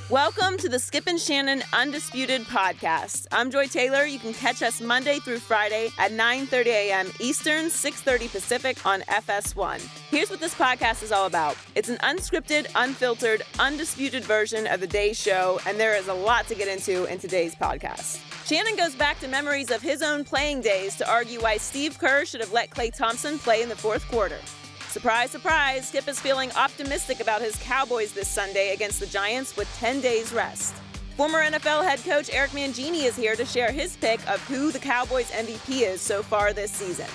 Welcome to the Skip and Shannon Undisputed podcast. I'm Joy Taylor. You can catch us Monday through Friday at 9:30 a.m. Eastern, 6:30 Pacific on FS1. Here's what this podcast is all about. It's an unscripted, unfiltered, undisputed version of the day's show, and there is a lot to get into in today's podcast. Shannon goes back to memories of his own playing days to argue why Steve Kerr should have let Klay Thompson play in the fourth quarter. Surprise, surprise, Skip is feeling optimistic about his Cowboys this Sunday against the Giants with 10 days rest. Former NFL head coach Eric Mangini is here to share his pick of who the Cowboys MVP is so far this season.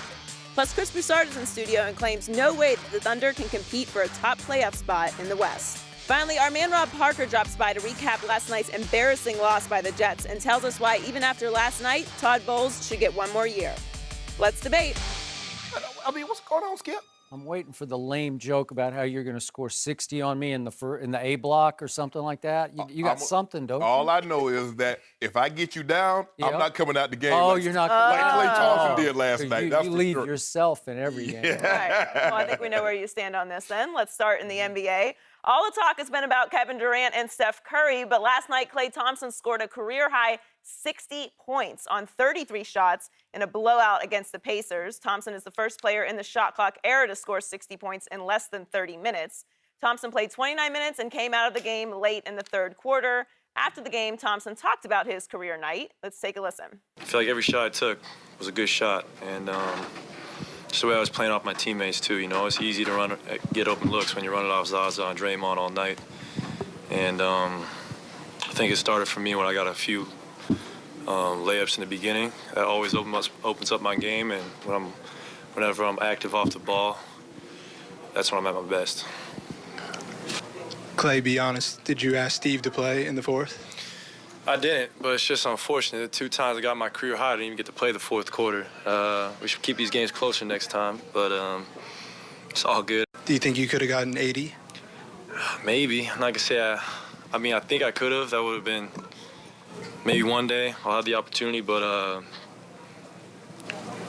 Plus, Chris Broussard is in studio and claims no way that the Thunder can compete for a top playoff spot in the West. Finally, our man Rob Parker drops by to recap last night's embarrassing loss by the Jets and tells us why even after last night, Todd Bowles should get one more year. Let's debate. I mean, what's going on, Skip? I'm waiting for the lame joke about how you're going to score 60 on me in the A block or something like that. You got something, don't you? All I know is that if I get you down, Yep. I'm not coming out the game. You're not like Klay Thompson did last night. You leave yourself in every game. All right. Well, I think we know where you stand on this then. Let's start in the NBA. All the talk has been about Kevin Durant and Steph Curry, but last night Klay Thompson scored a career-high 60 points on 33 shots in a blowout against the Pacers. Thompson is the first player in the shot clock era to score 60 points in less than 30 minutes. Thompson played 29 minutes and came out of the game late in the third quarter. After the game, Thompson talked about his career night. Let's take a listen. I feel like every shot I took was a good shot, and just the way I was playing off my teammates too. You know, it's easy to get open looks when you're running off Zaza and Draymond all night. And I think it started for me when I got a few layups in the beginning. That always opens up my game, and whenever I'm active off the ball, that's when I'm at my best. Klay, be honest, did you ask Steve to play in the fourth? I didn't, but it's just unfortunate. The 2 times I got my career high, I didn't even get to play the fourth quarter. We should keep these games closer next time, but it's all good. Do you think you could have gotten 80? Maybe. Like I said, I think I could have. That would have been maybe one day. I'll have the opportunity, but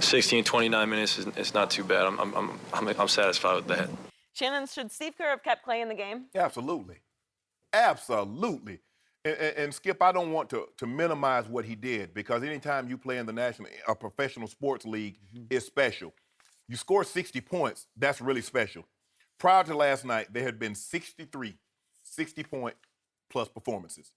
60 and 29 minutes is not too bad. I'm satisfied with that. Shannon, should Steve Kerr have kept Klay in the game? Absolutely. Absolutely. And Skip, I don't want to minimize what he did, because anytime you play in a professional sports league, it's special. You score 60 points, that's really special. Prior to last night, there had been 63 60-point plus performances.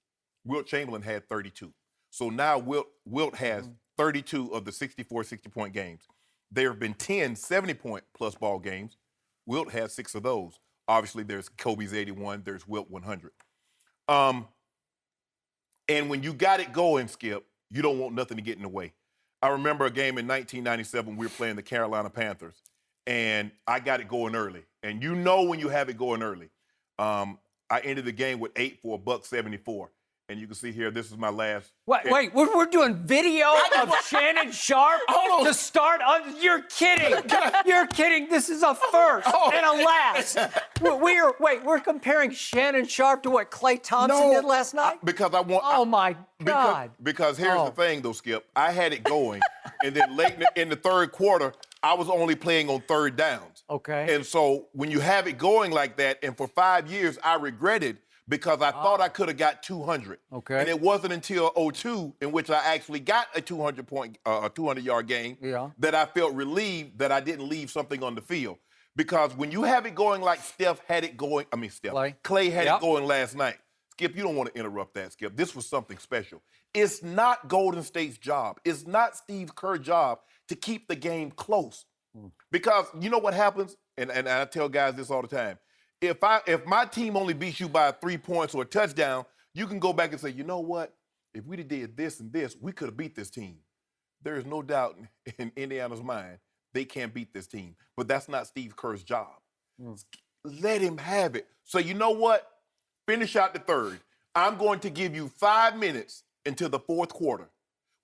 Wilt Chamberlain had 32. So now Wilt has 32 of the 64 60-point games. There have been 10 70-point plus ball games. Wilt has 6 of those. Obviously, there's Kobe's 81, there's Wilt 100. And when you got it going, Skip, you don't want nothing to get in the way. I remember a game in 1997, we were playing the Carolina Panthers, and I got it going early. And you know when you have it going early. I ended the game with 8 for $174. And you can see here, this is my last. Wait, we're doing video of Shannon Sharpe to start? You're kidding. You're kidding. This is a first and a last. We're comparing Shannon Sharpe to what Klay Thompson did last night? Because I want. Oh, my God. Because here's the thing, though, Skip. I had it going, and then late in the third quarter, I was only playing on third downs. Okay. And so when you have it going like that, and for 5 years, I regretted, because I thought I could have got 200. Okay. And it wasn't until 2002, in which I actually got a 200-yard game, that I felt relieved that I didn't leave something on the field. Because when you have it going like Klay had it going last night. Skip, you don't want to interrupt that, Skip. This was something special. It's not Golden State's job. It's not Steve Kerr's job to keep the game close. Because you know what happens? And I tell guys this all the time. If my team only beats you by 3 points or a touchdown, you can go back and say, you know what? If we'd have did this and this, we could have beat this team. There is no doubt in Indiana's mind they can't beat this team. But that's not Steve Kerr's job. Let him have it. So you know what? Finish out the third. I'm going to give you 5 minutes into the fourth quarter.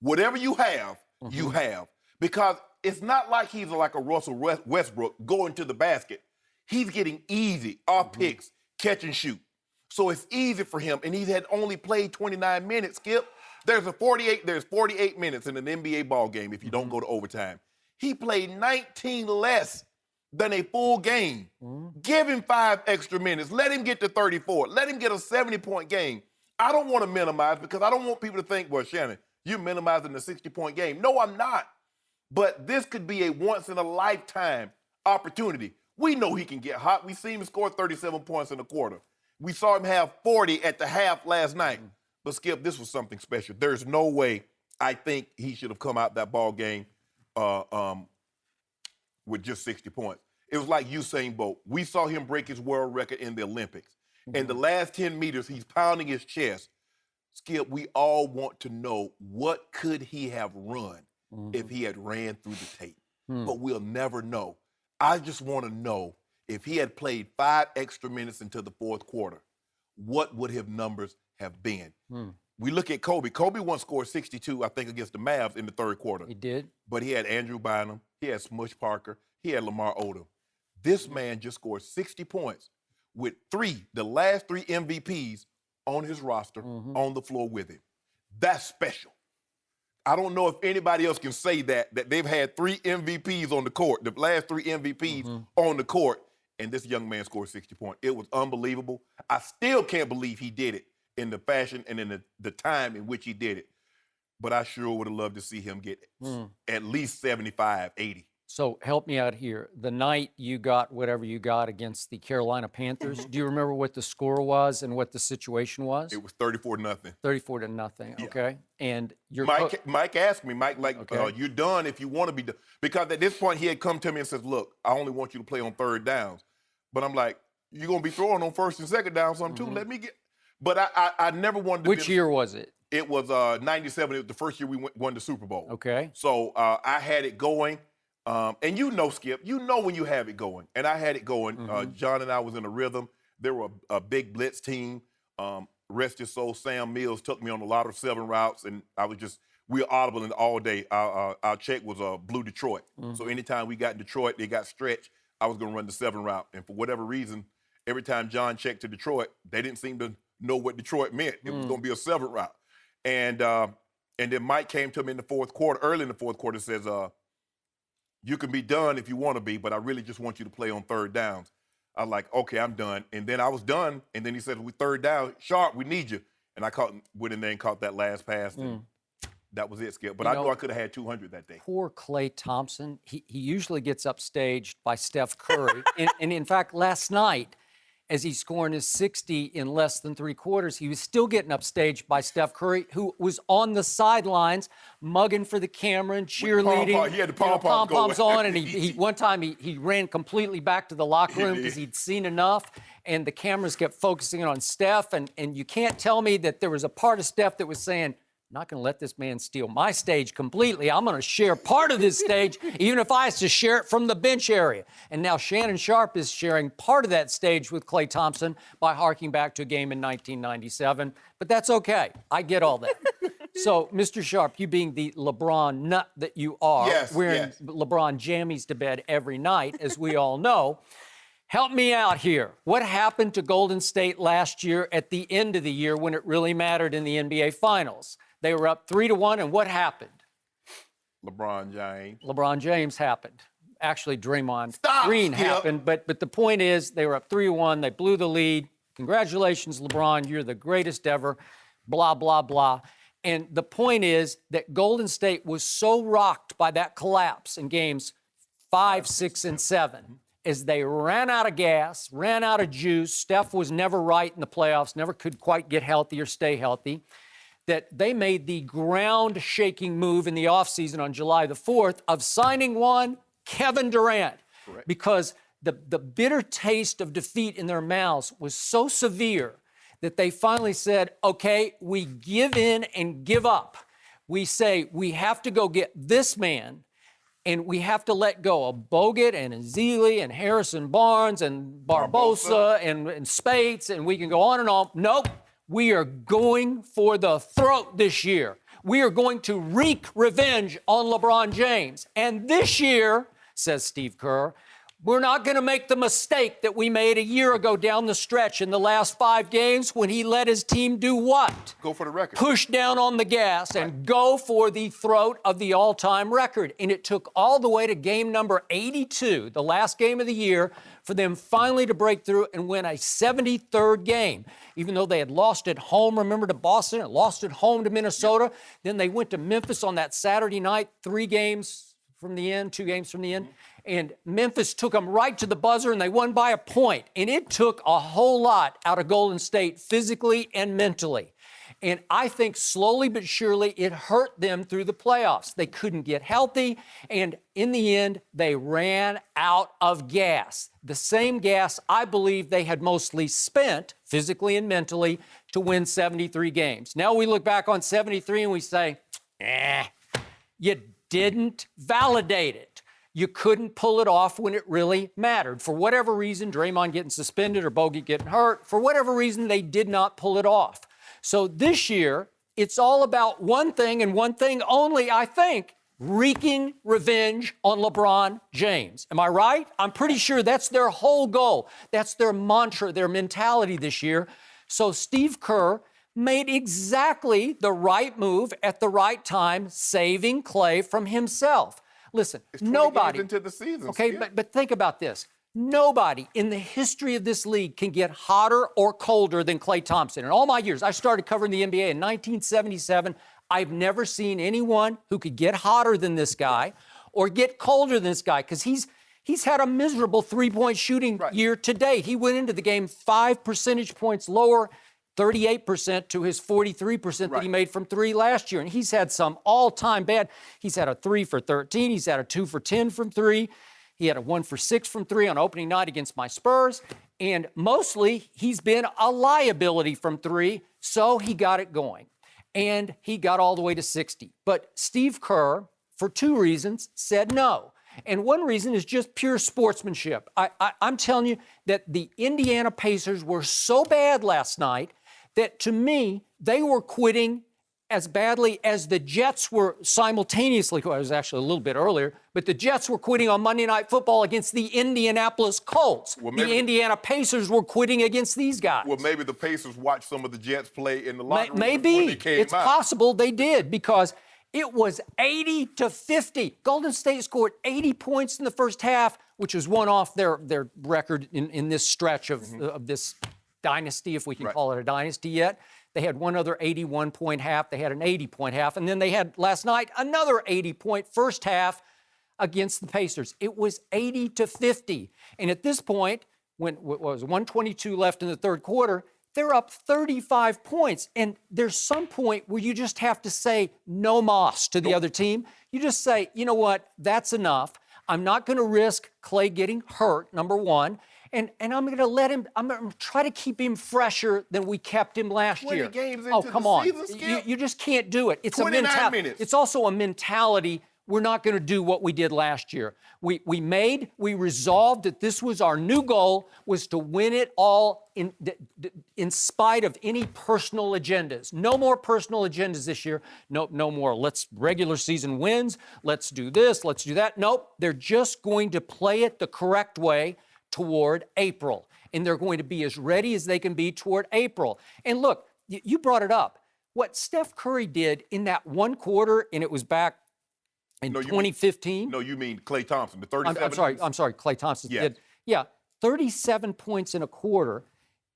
Whatever you have, you have. Because it's not like he's like a Russell Westbrook going to the basket. He's getting easy off picks, catch and shoot. So it's easy for him, and he had only played 29 minutes, Skip. There's 48 minutes in an NBA ball game if you don't go to overtime. He played 19 less than a full game. Give him 5 extra minutes. Let him get to 34. Let him get a 70-point game. I don't want to minimize because I don't want people to think, well, Shannon, you're minimizing the 60-point game. No, I'm not. But this could be a once-in-a-lifetime opportunity. We know he can get hot. We seen him score 37 points in a quarter. We saw him have 40 at the half last night. But, Skip, this was something special. There's no way I think he should have come out that ball game with just 60 points. It was like Usain Bolt. We saw him break his world record in the Olympics. In the last 10 meters, he's pounding his chest. Skip, we all want to know what could he have run if he had ran through the tape. But we'll never know. I just want to know if he had played 5 extra minutes into the fourth quarter, what would his numbers have been? We look at Kobe. Kobe once scored 62, I think, against the Mavs in the third quarter. He did. But he had Andrew Bynum. He had Smush Parker. He had Lamar Odom. This man just scored 60 points with the last 3 MVPs on his roster, on the floor with him. That's special. I don't know if anybody else can say that they've had 3 MVPs on the court, the last 3 MVPs on the court, and this young man scored 60 points. It was unbelievable. I still can't believe he did it in the fashion and in the time in which he did it. But I sure would have loved to see him get at least 75, 80. So help me out here. The night you got whatever you got against the Carolina Panthers, do you remember what the score was and what the situation was? It was 34-0. 34-0, okay. And your Mike asked me, you're done if you want to be done. Because at this point, he had come to me and says, look, I only want you to play on third downs. But I'm like, you're going to be throwing on first and second downs some too. Let me get. But I never wanted to. Which year was it? It was 97. It was the first year we won the Super Bowl. Okay. So I had it going. And you know, Skip, you know when you have it going. And I had it going. John and I was in a rhythm. There were a big blitz team. Rest his soul, Sam Mills took me on a lot of 7 routes, and we were audibling all day. Our check was Blue Detroit. So anytime we got in Detroit, they got stretched, I was going to run the 7 route. And for whatever reason, every time John checked to Detroit, they didn't seem to know what Detroit meant. It was going to be a 7 route. And then Mike came to me in the fourth quarter, early in the fourth quarter, says, you can be done if you want to be, but I really just want you to play on third downs. I was like, okay, I'm done. And then I was done. And then he said, we third down, Sharpe, we need you. And I went in there and caught that last pass. And that was it, Skip. But I knew I could have had 200 that day. Poor Klay Thompson. He usually gets upstaged by Steph Curry. and in fact, last night, as he's scoring his 60 in less than 3 quarters, he was still getting upstaged by Steph Curry, who was on the sidelines mugging for the camera and cheerleading. He had the pom-poms on, and he one time he ran completely back to the locker room because he'd seen enough, and the cameras kept focusing on Steph, and you can't tell me that there was a part of Steph that was saying, I'm not going to let this man steal my stage completely. I'm going to share part of this stage, even if I have to share it from the bench area. And now Shannon Sharpe is sharing part of that stage with Klay Thompson by harking back to a game in 1997. But that's okay. I get all that. So, Mr. Sharpe, you being the LeBron nut that you are, wearing LeBron jammies to bed every night, as we all know, help me out here. What happened to Golden State last year at the end of the year when it really mattered in the NBA Finals? They were up 3-1, and what happened? LeBron James happened. Actually, Draymond Green happened, but the point is they were up 3-1. They blew the lead. Congratulations, LeBron. You're the greatest ever. Blah, blah, blah. And the point is that Golden State was so rocked by that collapse in games 5, 6, and 7 as they ran out of gas, ran out of juice. Steph was never right in the playoffs, never could quite get healthy or stay healthy, that they made the ground-shaking move in the offseason on July the 4th of signing Kevin Durant. Correct. Because the bitter taste of defeat in their mouths was so severe that they finally said, okay, we give in and give up. We say we have to go get this man, and we have to let go of Bogut and Ezeli and Harrison Barnes and Barbosa and Spates, and we can go on and on. Nope. We are going for the throat this year. We are going to wreak revenge on LeBron James. And this year, says Steve Kerr, We're not going to make the mistake that we made a year ago down the stretch in the last 5 games when he let his team do what? Go for the record. Push down on the gas and go for the throat of the all-time record. And it took all the way to game number 82, the last game of the year, for them finally to break through and win a 73rd game. Even though they had lost at home, remember, to Boston, and lost at home to Minnesota. Then they went to Memphis on that Saturday night, 3 games from the end, 2 games from the end. And Memphis took them right to the buzzer, and they won by a point. And it took a whole lot out of Golden State physically and mentally. And I think slowly but surely it hurt them through the playoffs. They couldn't get healthy, and in the end, they ran out of gas. The same gas I believe they had mostly spent, physically and mentally, to win 73 games. Now we look back on 73 and we say, you didn't validate it. You couldn't pull it off when it really mattered. For whatever reason, Draymond getting suspended or Bogey getting hurt, for whatever reason, they did not pull it off. So this year, it's all about one thing and one thing only, I think, wreaking revenge on LeBron James. Am I right? I'm pretty sure that's their whole goal. That's their mantra, their mentality this year. So Steve Kerr made exactly the right move at the right time, saving Klay from himself. Listen, nobody into the season. Okay, but think about this. Nobody in the history of this league can get hotter or colder than Klay Thompson. In all my years, I started covering the NBA in 1977. I've never seen anyone who could get hotter than this guy or get colder than this guy, because he's had a miserable three-point shooting year to date. He went into the game 5 percentage points lower, 38% to his 43% that he made from 3 last year. And he's had some all-time bad. He's had a 3 for 13. He's had a 2 for 10 from 3. He had a 1 for 6 from 3 on opening night against my Spurs. And mostly, he's been a liability from 3, so he got it going. And he got all the way to 60. But Steve Kerr, for 2 reasons, said no. And one reason is just pure sportsmanship. I'm telling you that the Indiana Pacers were so bad last night that, to me, they were quitting as badly as the Jets were simultaneously. Well, it was actually a little bit earlier, but the Jets were quitting on Monday Night Football against the Indianapolis Colts. Well, the Indiana Pacers were quitting against these guys. Well, maybe the Pacers watched some of the Jets play in the locker room. Maybe. When they came It's possible they did, because it was 80-50. Golden State scored 80 points in the first half, which was one off their record in this stretch of this dynasty, if we can call it a dynasty yet. They had one other 81-point half. They had an 80-point half. And then they had, last night, another 80-point first half against the Pacers. It was 80-50. And at this point, when it was 122 left in the third quarter, they're up 35 points. And there's some point where you just have to say no mas to the other team. You just say, you know what, that's enough. I'm not going to risk Klay getting hurt, number one. And I'm going to let him, I'm going to try to keep him fresher than we kept him last year. 20 games into come the on. season, Skip. You just can't do it. It's 29 minutes. It's also a mentality. We're not going to do what we did last year. We resolved that this was our new goal, was to win it all in spite of any personal agendas. No more personal agendas this year. No more regular season wins. Let's do this. Let's do that. Nope. They're just going to play it the correct way toward April. And they're going to be as ready as they can be toward April. And look, you brought it up. What Steph Curry did in that one quarter, and it was back in 2015. You mean Klay Thompson, the 37. I'm sorry, Klay Thompson did. Yeah, 37 points in a quarter.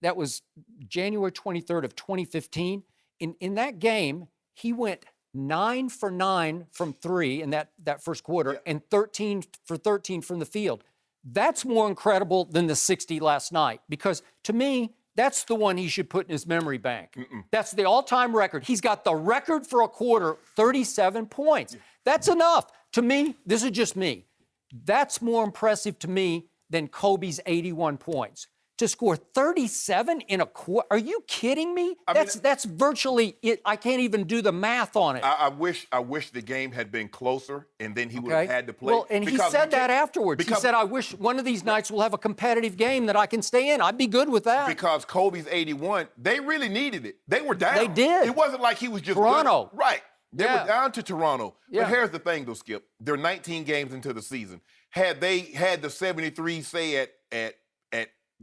That was January 23rd of 2015. In that game, he went 9 for 9 from 3 in that first quarter, and 13 for 13 from the field. That's more incredible than the 60 last night, because to me, that's the one he should put in his memory bank. That's the all-time record. He's got the record for a quarter, 37 points. That's enough. To me, this is just me. That's more impressive to me than Kobe's 81 points. To score 37 in a quarter? Are you kidding me? That's virtually it. I can't even do the math on it. I wish the game had been closer, and then he would have had to play. Well, and he said that afterwards. He said, I wish one of these nights we'll have a competitive game that I can stay in. I'd be good with that. Because Kobe's 81, they really needed it. They were down. They did. It wasn't like he was just Toronto. Good. Right. They were down to Toronto. But here's the thing, though, Skip. They're 19 games into the season. had they had the 73, say at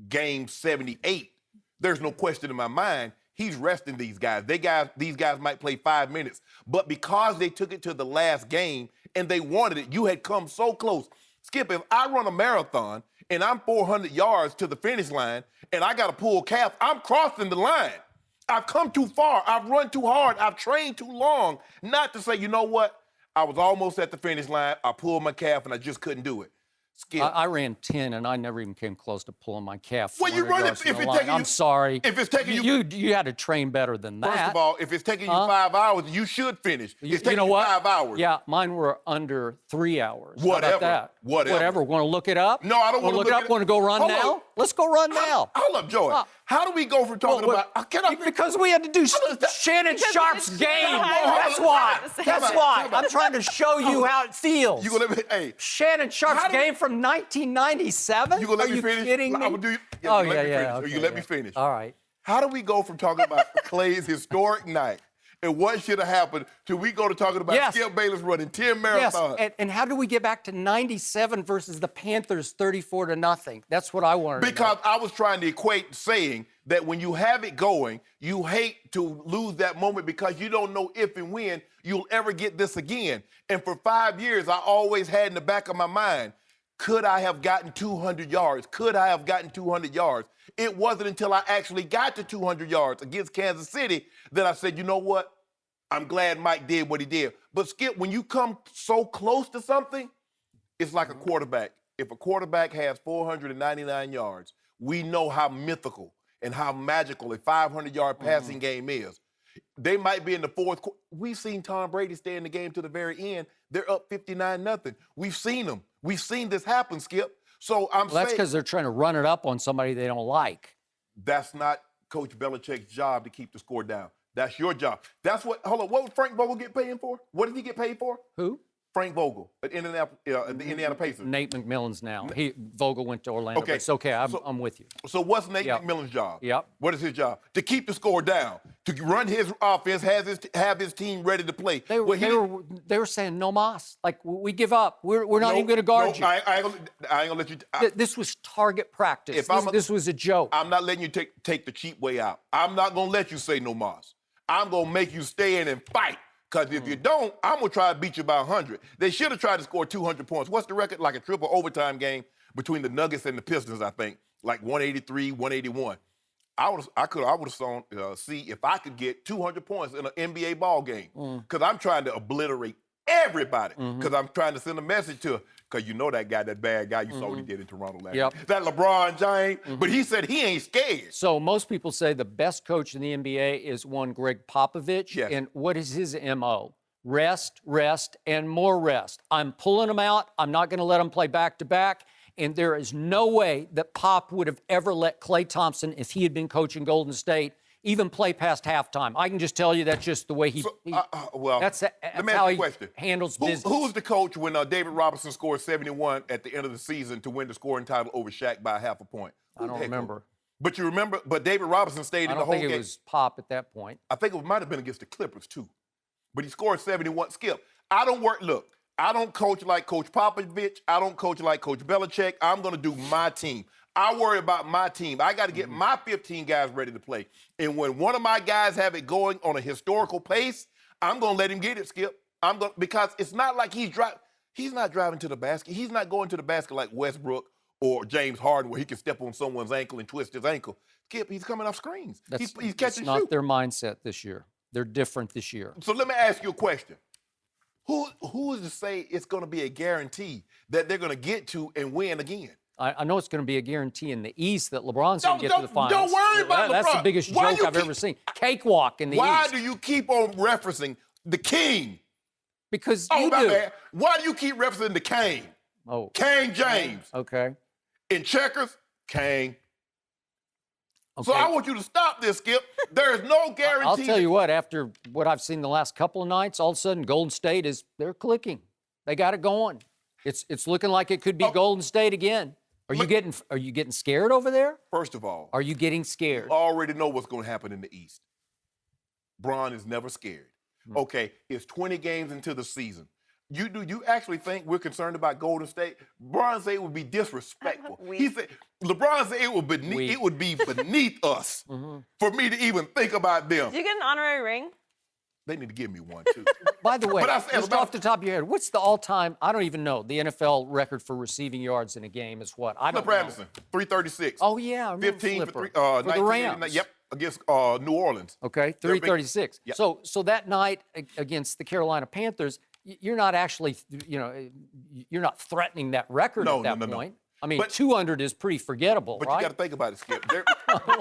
game 78, there's no question in my mind he's resting these guys. These guys might play 5 minutes, but because they took it to the last game and they wanted it, you had come so close. Skip, if I run a marathon and I'm 400 yards to the finish line and I got to pull calf, I'm crossing the line. I've come too far. I've run too hard. I've trained too long not to say, you know what? I was almost at the finish line. I pulled my calf and I just couldn't do it. Skip. I ran 10 and I never even came close to pulling my calf. Well, you run it if it's taking you. I'm sorry. If it's taking you had to train better than that. First of all, if it's taking you 5 hours, you should finish. It's taking you 5 hours. Yeah, mine were under 3 hours. Whatever. How about that? Whatever. Want to look it up? No, I don't want to look it up. Want to go run now? Let's go run now. Hold up, Joey. How do we go from talking about? Because we had to do Shannon Sharpe's game. That's why. That's why. I'm trying to show you how it feels. You gonna let me? Hey, Shannon Sharpe's game from 1997. You gonna let me finish? Are you kidding me? I'm gonna do. Okay, you let me finish. All right. How do we go from talking about Klay's historic night and what should have happened to we go to talking about Skip Bayless running 10 marathons? Yes, and how do we get back to 97 versus the Panthers 34-0? That's what I wanted to know. Because I was trying to equate saying that when you have it going, you hate to lose that moment because you don't know if and when you'll ever get this again. And for 5 years, I always had in the back of my mind, could I have gotten 200 yards? Could I have gotten 200 yards? It wasn't until I actually got to 200 yards against Kansas City that I said, you know what? I'm glad Mike did what he did. But Skip, when you come so close to something, it's like a quarterback. If a quarterback has 499 yards, we know how mythical and how magical a 500-yard passing game is. They might be in the fourth quarter. We've seen Tom Brady stay in the game to the very end. They're up 59-0. We've seen them. We've seen this happen, Skip. So I'm saying that's because they're trying to run it up on somebody they don't like. That's not Coach Belichick's job to keep the score down. That's your job. That's what. Hold on. What would Frank Vogel get paid for? What did he get paid for? Who? Frank Vogel at the Indiana Pacers. Nate McMillan's now. Vogel went to Orlando. Okay. It's okay. I'm with you. So what's Nate McMillan's job? Yep. What is his job? To keep the score down, to run his offense, have his team ready to play. They were saying no mas. Like, we give up. We're not even going to guard you. I ain't gonna let you. This was target practice. This was a joke. I'm not letting you take the cheap way out. I'm not gonna let you say no mas. I'm gonna make you stay in and fight. Because if you don't, I'm going to try to beat you by 100. They should have tried to score 200 points. What's the record? Like a triple overtime game between the Nuggets and the Pistons, I think. Like 183, 181. I would have see if I could get 200 points in an NBA ball game. Because I'm trying to obliterate everybody. Because I'm trying to send a message to, because you know that guy, that bad guy, you saw what he did in Toronto last year. That LeBron James. But he said he ain't scared. So most people say the best coach in the NBA is one Greg Popovich. Yes. And what is his MO? Rest, rest, and more rest. I'm pulling them out. I'm not going to let them play back-to-back. And there is no way that Pop would have ever let Klay Thompson, if he had been coaching Golden State, even play past halftime. I can just tell you that's just the way that's how he handles business. Who's the coach when David Robinson scored 71 at the end of the season to win the scoring title over Shaq by half a point? I don't remember. But you remember, but David Robinson stayed in the whole game. I don't think it was Pop at that point. I think it might have been against the Clippers, too. But he scored 71. Skip, I don't coach like Coach Popovich. I don't coach like Coach Belichick. I'm going to do my team. I worry about my team. I got to get my 15 guys ready to play. And when one of my guys have it going on a historical pace, I'm going to let him get it, Skip. Because it's not like he's not driving to the basket. He's not going to the basket like Westbrook or James Harden where he can step on someone's ankle and twist his ankle. Skip, he's coming off screens. He's catching That's not shoot. Their mindset this year. They're different this year. So let me ask you a question. Who is to say it's going to be a guarantee that they're going to get to and win again? I know it's going to be a guarantee in the East that LeBron's going to get to the finals. Don't worry about LeBron. That's the biggest joke I've ever seen. Cakewalk in the East. Why do you keep on referencing the king? Because you do. Bad. Why do you keep referencing the Kane? Oh. Kane James. Okay. In checkers, Kane. Okay. So I want you to stop this, Skip. There is no guarantee. I'll tell you what, after what I've seen the last couple of nights, all of a sudden Golden State they're clicking. They got it going. It's looking like it could be Golden State again. Are you getting scared over there? First of all, are you getting scared? You already know what's going to happen in the East. Bron is never scared. Okay, it's 20 games into the season. You actually think we're concerned about Golden State? LeBron said it would be disrespectful. He said LeBron said it would be beneath us for me to even think about them. Did you get an honorary ring? They need to give me one too. By the way, But just off the top of your head, what's the all-time? I don't even know. The NFL record for receiving yards in a game is what? I don't Flipper know. Anderson, 336. Oh yeah, I remember 15 Flipper. for the Rams. Yep, against New Orleans. Okay, 336. Yep. So that night against the Carolina Panthers, you're not actually, you're not threatening that record at that point. I mean, but 200 is pretty forgettable, but right? you got to think about it, Skip.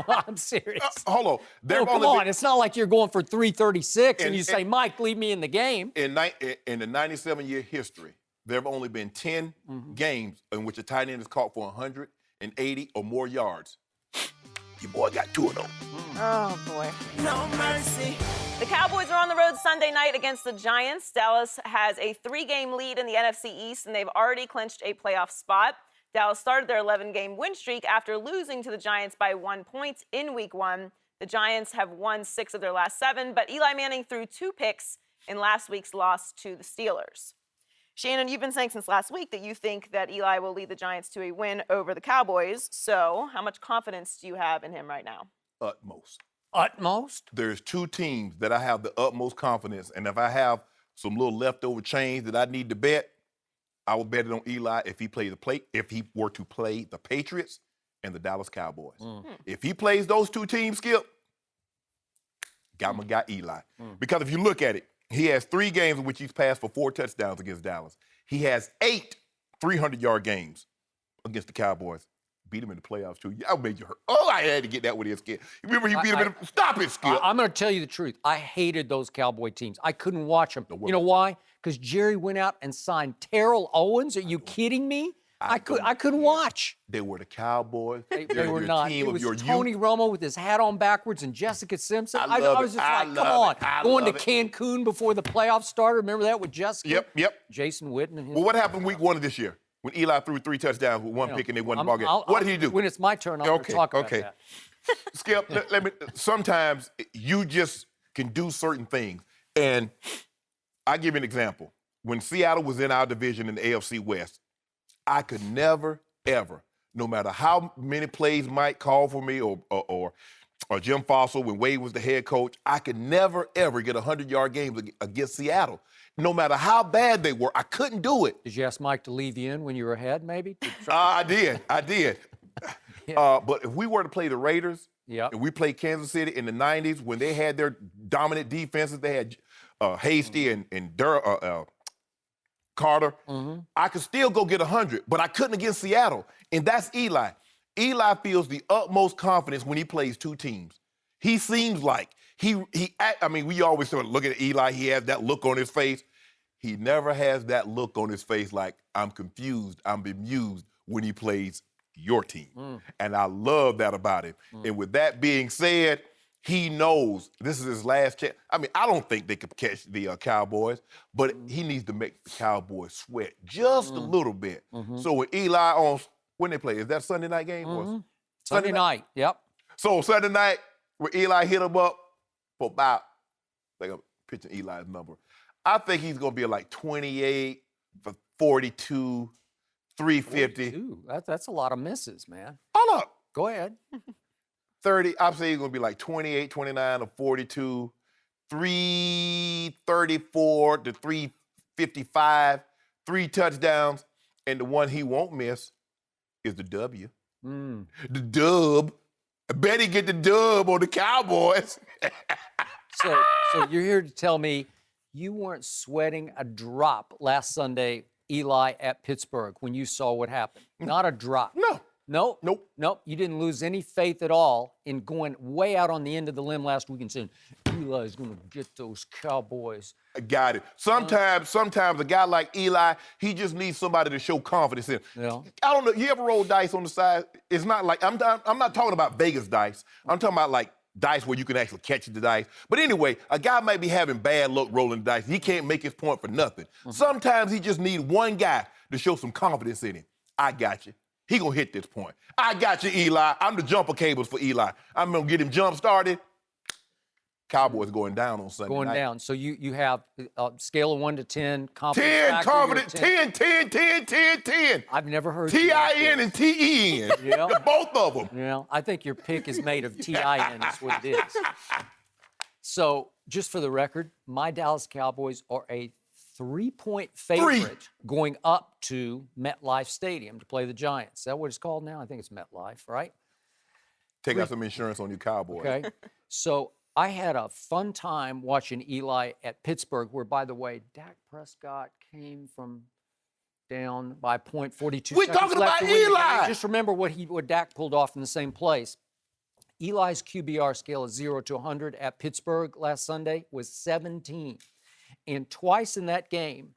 I'm serious. Hold on. Come on. It's not like you're going for 336 and you say, Mike, leave me in the game. In the 97-year history, there have only been 10 games in which a tight end is caught for 180 or more yards. Your boy got 2 of those. Oh, boy. No mercy. The Cowboys are on the road Sunday night against the Giants. Dallas has a 3-game lead in the NFC East, and they've already clinched a playoff spot. Dallas started their 11-game win streak after losing to the Giants by 1 point in Week 1. The Giants have won 6 of their last 7, but Eli Manning threw 2 picks in last week's loss to the Steelers. Shannon, you've been saying since last week that you think that Eli will lead the Giants to a win over the Cowboys. So how much confidence do you have in him right now? Utmost. Utmost? There's 2 teams that I have the utmost confidence, and if I have some little leftover change that I need to bet, I will bet it on Eli if he were to play the Patriots and the Dallas Cowboys. If he plays those 2 teams, Skip, got my guy Eli. Because if you look at it, he has 3 games in which he's passed for 4 touchdowns against Dallas. He has 8 300-yard games against the Cowboys. Beat him in the playoffs, too. I made you hurt. Oh, I had to get that with his Skip. Remember, he beat him in the... Stop it, Skip. I'm going to tell you the truth. I hated those Cowboy teams. I couldn't watch them. You know why? Because Jerry went out and signed Terrell Owens. Are you kidding me? I couldn't watch. They were the Cowboys. They were not. It was Tony Romo with his hat on backwards and Jessica Simpson. I was just like, come on. Going to Cancun before the playoffs started. Remember that with Jessica? Yep. Jason Witten and his... Well, what happened Week 1 of this year when Eli threw 3 touchdowns with 1 pick and they won the ball game? What did he do? When it's my turn, I'm going to talk about that. Skip, let me. Sometimes you just can do certain things. And I'll give you an example. When Seattle was in our division in the AFC West, I could never, ever, no matter how many plays Mike called for me or Jim Fossil when Wade was the head coach, I could never, ever get 100-yard games against Seattle. No matter how bad they were, I couldn't do it. Did you ask Mike to leave you in when you were ahead, maybe? I did. Yeah. But if we were to play the Raiders, if we played Kansas City in the 90s when they had their dominant defenses, they had Hasty and Carter, I could still go get 100, but I couldn't against Seattle. And that's Eli. Eli feels the utmost confidence when he plays 2 teams. He seems like we always sort of look at Eli, he has that look on his face. He never has that look on his face like, I'm confused, I'm bemused when he plays your team. And I love that about him. And with that being said, he knows this is his last chance. I mean, I don't think they could catch the Cowboys, but he needs to make the Cowboys sweat just a little bit. So with Eli when they play, is that Sunday night game? Or Sunday night, yep. So Sunday night, where Eli hit him up for about, like I'm pitching Eli's number, I think he's going to be like 28 for 42, 350. 42. That's a lot of misses, man. Hold up. Go ahead. 30, I'm saying he's going to be like 28, 29, or 42, 334 to 355, 3 touchdowns, and the one he won't miss is the W. The dub. I bet he get the dub on the Cowboys. So you're here to tell me you weren't sweating a drop last Sunday, Eli, at Pittsburgh when you saw what happened? Not a drop. No. Nope. Nope. Nope. You didn't lose any faith at all in going way out on the end of the limb last week and saying, Eli's going to get those Cowboys. I got it. Sometimes a guy like Eli, he just needs somebody to show confidence in. Yeah. I don't know. You ever roll dice on the side? It's not like, I'm not talking about Vegas dice. I'm talking about like dice where you can actually catch the dice. But anyway, a guy might be having bad luck rolling the dice. He can't make his point for nothing. Sometimes he just needs one guy to show some confidence in him. I got you. He gonna hit this point. I got you, Eli. I'm the jumper cables for Eli. I'm gonna get him jump started. Cowboys going down on Sunday Going night. down. So you have a scale of 1 to 10, confidence 10, factor, confident, you're 10. I've never heard T-I-N and T-E-N. Yeah. Both of them. Yeah, I think your pick is made of T-I-N is what it is. So just for the record, my Dallas Cowboys are a 3-point favorite going up to MetLife Stadium to play the Giants. Is that what it's called now? I think it's MetLife, right? Take out some insurance on your Cowboys. Okay. So I had a fun time watching Eli at Pittsburgh, where, by the way, Dak Prescott came from down by 0.42 We're seconds talking left about to win the Eli. game. Just remember what Dak pulled off in the same place. Eli's QBR scale of 0 to 100 at Pittsburgh last Sunday was 17. And twice in that game,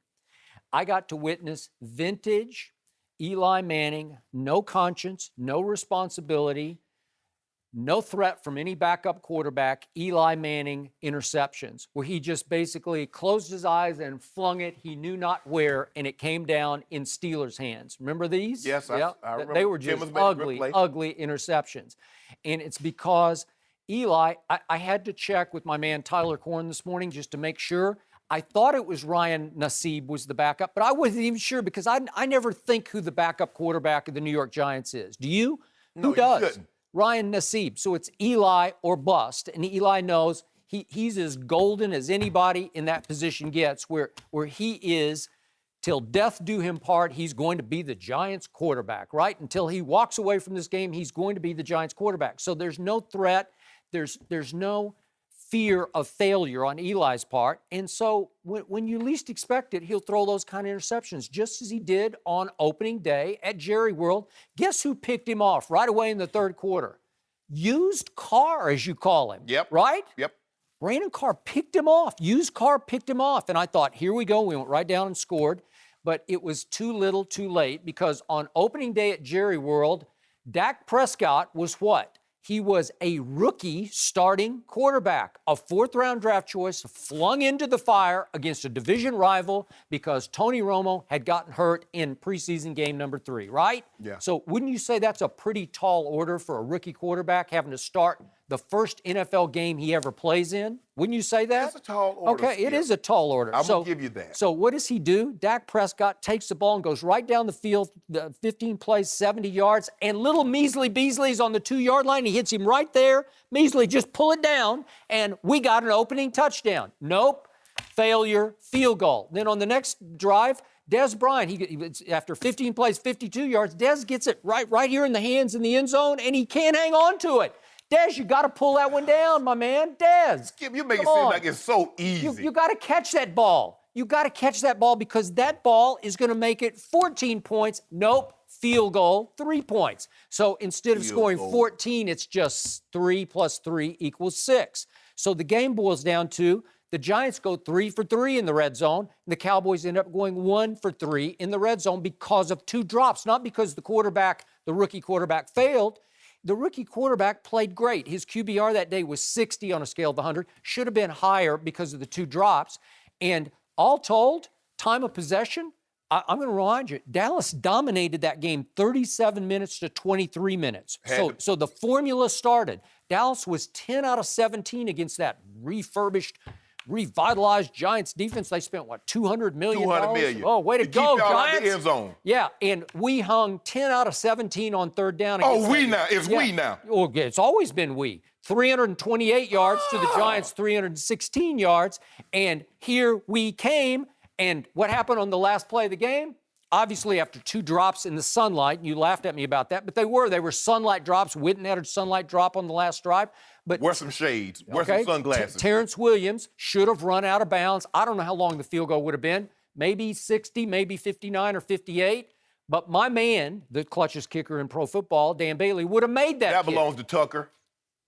I got to witness vintage Eli Manning, no conscience, no responsibility, no threat from any backup quarterback, Eli Manning interceptions, where he just basically closed his eyes and flung it, he knew not where, and it came down in Steelers' hands. Remember these? Yes, yeah. I remember. They were just ugly interceptions. And it's because Eli, I had to check with my man Tyler Korn this morning just to make sure. I thought it was Ryan Nassib was the backup, but I wasn't even sure because I never think who the backup quarterback of the New York Giants is. Do you? No, Who does? you shouldn't. Ryan Nassib. So it's Eli or bust. And Eli knows he's as golden as anybody in that position gets, where he is, till death do him part, he's going to be the Giants quarterback, right? Until he walks away from this game, he's going to be the Giants quarterback. So there's no threat. There's no fear of failure on Eli's part. And so when you least expect it, he'll throw those kind of interceptions, just as he did on opening day at Jerry World. Guess who picked him off right away in the third quarter? Used Car, as you call him. Yep. Right? Yep. Brandon Carr picked him off. Used Car picked him off. And I thought, here we go. We went right down and scored. But it was too little, too late, because on opening day at Jerry World, Dak Prescott was what? He was a rookie starting quarterback, a fourth-round draft choice, flung into the fire against a division rival because Tony Romo had gotten hurt in preseason game number 3, right? Yeah. So wouldn't you say that's a pretty tall order for a rookie quarterback having to start the first NFL game he ever plays in? Wouldn't you say that? That's a tall order. Okay, it is a tall order. I'm going to give you that. So what does he do? Dak Prescott takes the ball and goes right down the field, the 15 plays, 70 yards, and little Measly Beasley's on the 2-yard line. He hits him right there. Measly, just pull it down, and we got an opening touchdown. Nope. Failure, field goal. Then on the next drive, Dez Bryant, after 15 plays, 52 yards, Dez gets it right here in the hands in the end zone, and he can't hang on to it. Dez, you got to pull that one down, my man. Dez. Skip, you make it seem like it's so easy. You got to catch that ball. You got to catch that ball because that ball is going to make it 14 points. Nope. Field goal, 3 points. So instead of scoring 14, it's just 3 plus 3 equals 6. So the game boils down to the Giants go 3 for 3 in the red zone, and the Cowboys end up going 1 for 3 in the red zone because of 2 drops, not because the rookie quarterback failed. The rookie quarterback played great. His QBR that day was 60 on a scale of 100. Should have been higher because of the 2 drops. And all told, time of possession, I'm going to remind you, Dallas dominated that game 37 minutes to 23 minutes. So the formula started. Dallas was 10 out of 17 against that revitalized Giants defense. They spent, what, $200 million? $200 million. Oh, way to go, keep y'all Giants. out the end zone. Yeah, and we hung 10 out of 17 on third down. Oh, we now. It's we now. Oh, it's always been we. 328 yards to the Giants, 316 yards. And here we came. And what happened on the last play of the game? Obviously, after 2 drops in the sunlight, and you laughed at me about that, but they were sunlight drops. Witten had a sunlight drop on the last drive. But wear some shades. Wear some sunglasses. Terrence Williams should have run out of bounds. I don't know how long the field goal would have been. Maybe 60, maybe 59 or 58. But my man, the clutchest kicker in pro football, Dan Bailey, would have made that. That belongs to Tucker.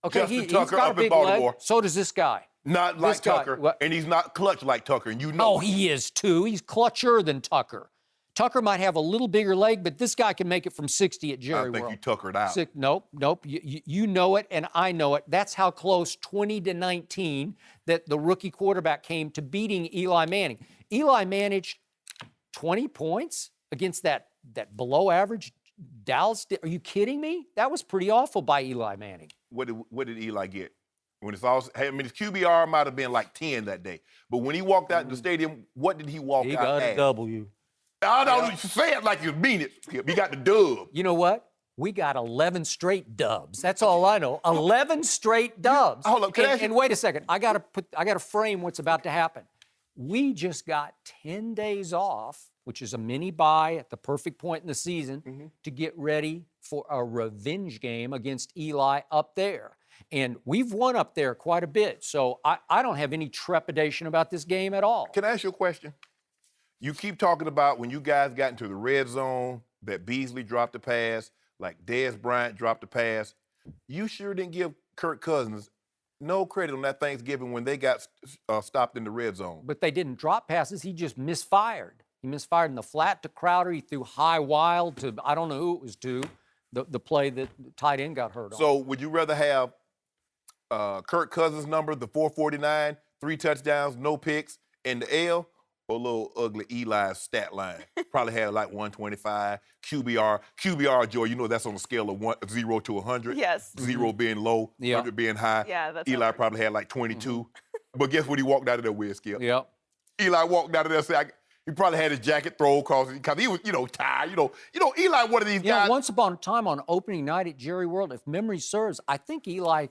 Okay, Justin Tucker he's got up a big in Baltimore. leg. So does this guy. Not like Tucker, and he's not clutch like Tucker, and you know. Oh, he is too. He's clutcher than Tucker. Tucker might have a little bigger leg, but this guy can make it from 60 at Jerry World. I think you tuckered out. Nope. You know it, and I know it. That's how close, 20-19, that the rookie quarterback came to beating Eli Manning. Eli managed 20 points against that below-average Dallas. Are you kidding me? That was pretty awful by Eli Manning. What did Eli get? When it's all, I mean, his QBR might have been like 10 that day. But when he walked out the stadium, what did he walk He out got as? a W. I don't say it like you mean it. He got the dub. You know what? We got 11 straight dubs. That's all I know. 11 straight dubs. Hold up, And wait a second. I gotta frame what's about to happen. We just got 10 days off, which is a mini bye at the perfect point in the season, to get ready for a revenge game against Eli up there. And we've won up there quite a bit, so I don't have any trepidation about this game at all. Can I ask you a question? You keep talking about when you guys got into the red zone, that Beasley dropped the pass, like Dez Bryant dropped the pass. You sure didn't give Kirk Cousins no credit on that Thanksgiving when they got stopped in the red zone. But they didn't drop passes. He just misfired. He misfired in the flat to Crowder. He threw high wild to, I don't know who it was to, the play that the tight end got hurt on. So would you rather have Kirk Cousins' number, the 449, 3 touchdowns, no picks, and the L, or little ugly Eli's stat line? Probably had like 125, QBR, Joy, you know that's on a scale of 0 to 100. Yes. 0 being low, 100 being high. Yeah, that's Eli probably had like 22. But guess what he walked out of there with, Skip? Yep. Eli walked out of there saying, he probably had his jacket thrown because he was, tired. Eli, one of these guys. Once upon a time on opening night at Jerry World, if memory serves, I think Eli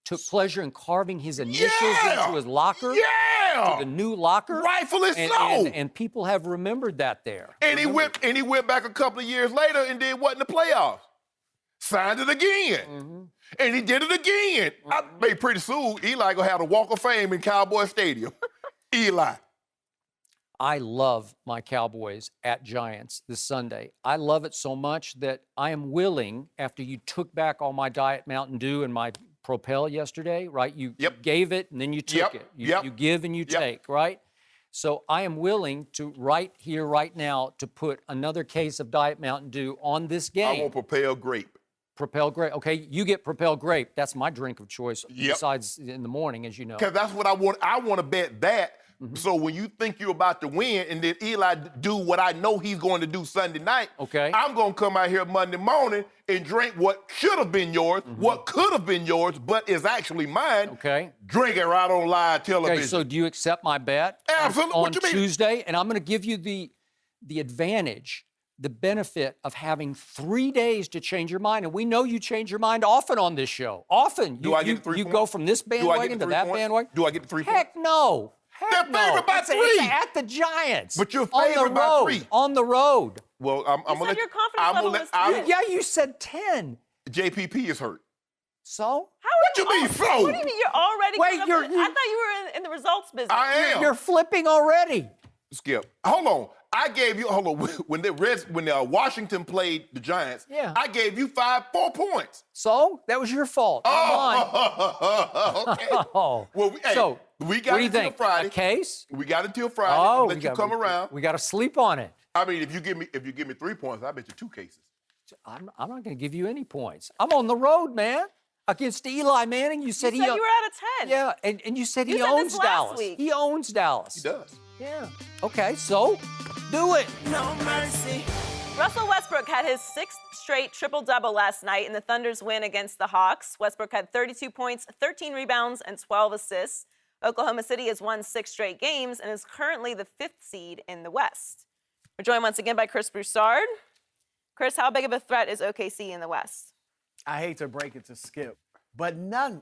took pleasure in carving his initials into his locker. Yeah! To the new locker. Rightfully so. And people have remembered that there. And he went back a couple of years later and did what in the playoffs? Signed it again. And he did it again. I mean, pretty soon, Eli gonna have a Walk of Fame in Cowboy Stadium. Eli. I love my Cowboys at Giants this Sunday. I love it so much that I am willing, after you took back all my Diet Mountain Dew and my Propel yesterday, right? You gave it and then you took it. You give and you take, right? So I am willing to, right here, right now, to put another case of Diet Mountain Dew on this game. I want Propel Grape. Propel Grape. Okay, you get Propel Grape. That's my drink of choice besides in the morning, as you know. Because that's what I want. I want to bet that. So when you think you're about to win and then Eli do what I know he's going to do Sunday night, I'm going to come out here Monday morning and drink what should have been yours, what could have been yours, but is actually mine. Okay. Drink it right on live television. Okay, so do you accept my bet? Absolutely. On What you mean? Tuesday? And I'm going to give you the advantage, the benefit of having 3 days to change your mind. And we know you change your mind often on this show. Often. Do I get 3 You points? go from this bandwagon to that bandwagon. Do I get the 3 points? Heck no. They're favored by 3. It's at the Giants. But you're on the favored by road, 3. On the road. Well, I'm You going said your confidence level was 2. Yeah, you said 10. JPP is hurt. So? What you mean, so? What do you mean you're already Wait, I thought you were in the results business. I am. You're flipping already. Skip. Hold on. I gave you, when Washington played the Giants, I gave you 4 points. So? That was your fault. Okay. Oh. Well, So, we got what do you until think? Friday. A case? We got until Friday. Oh, let you come around. We got to sleep on it. I mean, if you give me 3 points, I bet you 2 cases. I'm not going to give you any points. I'm on the road, man. Against Eli Manning, you said you were out of 10. Yeah, and you said You he said owns this last Dallas. week. He owns Dallas. He does. Yeah. Okay, so do it. No mercy. Russell Westbrook had his 6th straight triple-double last night in the Thunder's win against the Hawks. Westbrook had 32 points, 13 rebounds, and 12 assists. Oklahoma City has won 6 straight games and is currently the 5th seed in the West. We're joined once again by Chris Broussard. Chris, how big of a threat is OKC in the West? I hate to break it to Skip, but none.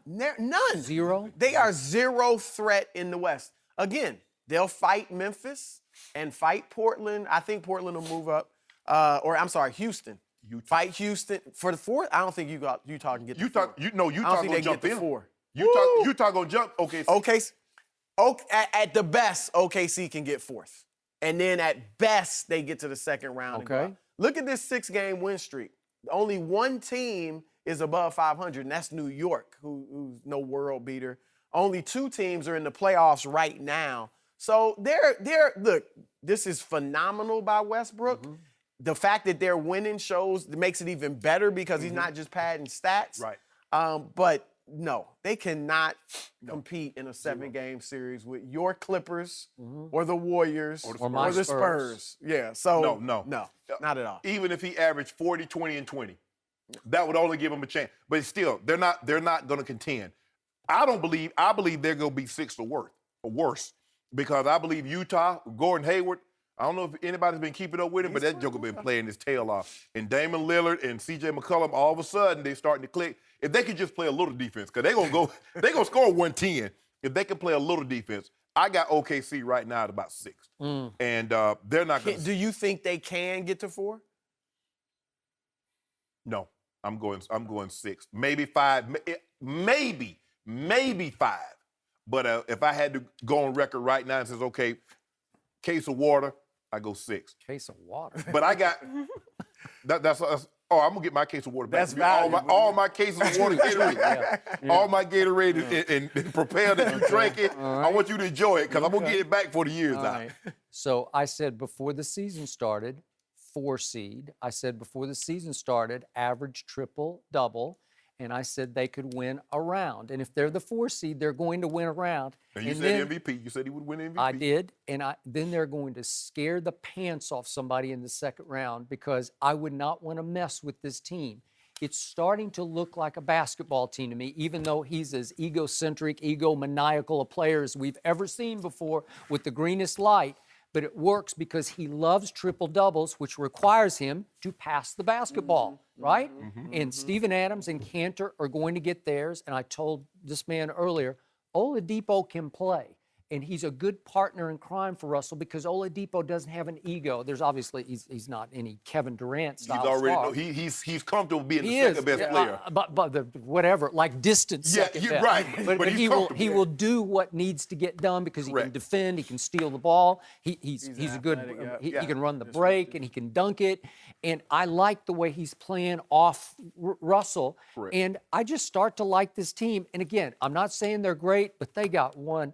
Zero? They are 0 threat in the West. Again, they'll fight Memphis and fight Portland. I think Portland will move up. Houston. Fight Houston. For the 4th, I don't think Utah can get the 4. Utah gonna jump in. 4. Utah gonna jump. Okay. At the best, OKC can get 4th. And then at best, they get to the 2nd round. and go Okay. out. Look at this 6-game win streak. Only one team is above 500, and that's New York, who's no world beater. Only 2 teams are in the playoffs right now. So look, this is phenomenal by Westbrook. The fact that they're winning makes it even better because he's not just padding stats. Right. But no, they cannot compete in a 7-game series with your Clippers or the Warriors my the Spurs. Spurs. Yeah, so No, not at all. Even if he averaged 40, 20, and 20, that would only give him a chance. But still, they're not going to contend. I believe they're going to be 6 or worse because I believe Utah, Gordon Hayward, I don't know if anybody's been keeping up with him, but that joker been playing his tail off. And Damon Lillard and C.J. McCollum, all of a sudden, they're starting to click. If they could just play a little defense, because they're going to score 110. If they can play a little defense, I got OKC right now at about 6. And they're not going to. Do you think they can get to 4? No, I'm going 6. Maybe 5. Maybe 5. But if I had to go on record right now and says, okay, case of water, I go 6. Case of water. But I got that's I'm gonna get my case of water back. That's all my cases of water, Gatorade. All my Gatorade and prepare that you drink it. Right. I want you to enjoy it because I'm gonna get it back for the years out. Right. So I said before the season started, 4 seed. I said before the season started, average triple double. And I said they could win a round. And if they're the 4 seed, they're going to win a round. And you said MVP. You said he would win MVP. I did. And then they're going to scare the pants off somebody in the second round because I would not want to mess with this team. It's starting to look like a basketball team to me, even though he's as egocentric, egomaniacal a player as we've ever seen before with the greenest light. But it works because he loves triple doubles, which requires him to pass the basketball, right? And Steven Adams and Cantor are going to get theirs. And I told this man earlier, Oladipo can play. And he's a good partner in crime for Russell because Oladipo doesn't have an ego. There's obviously he's not any Kevin Durant style. He's comfortable being the second best player. But the whatever, like distance. Second best. Right. But he will do what needs to get done because he can defend, he can steal the ball. He's a good. He can run the break and he can dunk it. And I like the way he's playing off Russell. Correct. And I just start to like this team. And again, I'm not saying they're great, but they got one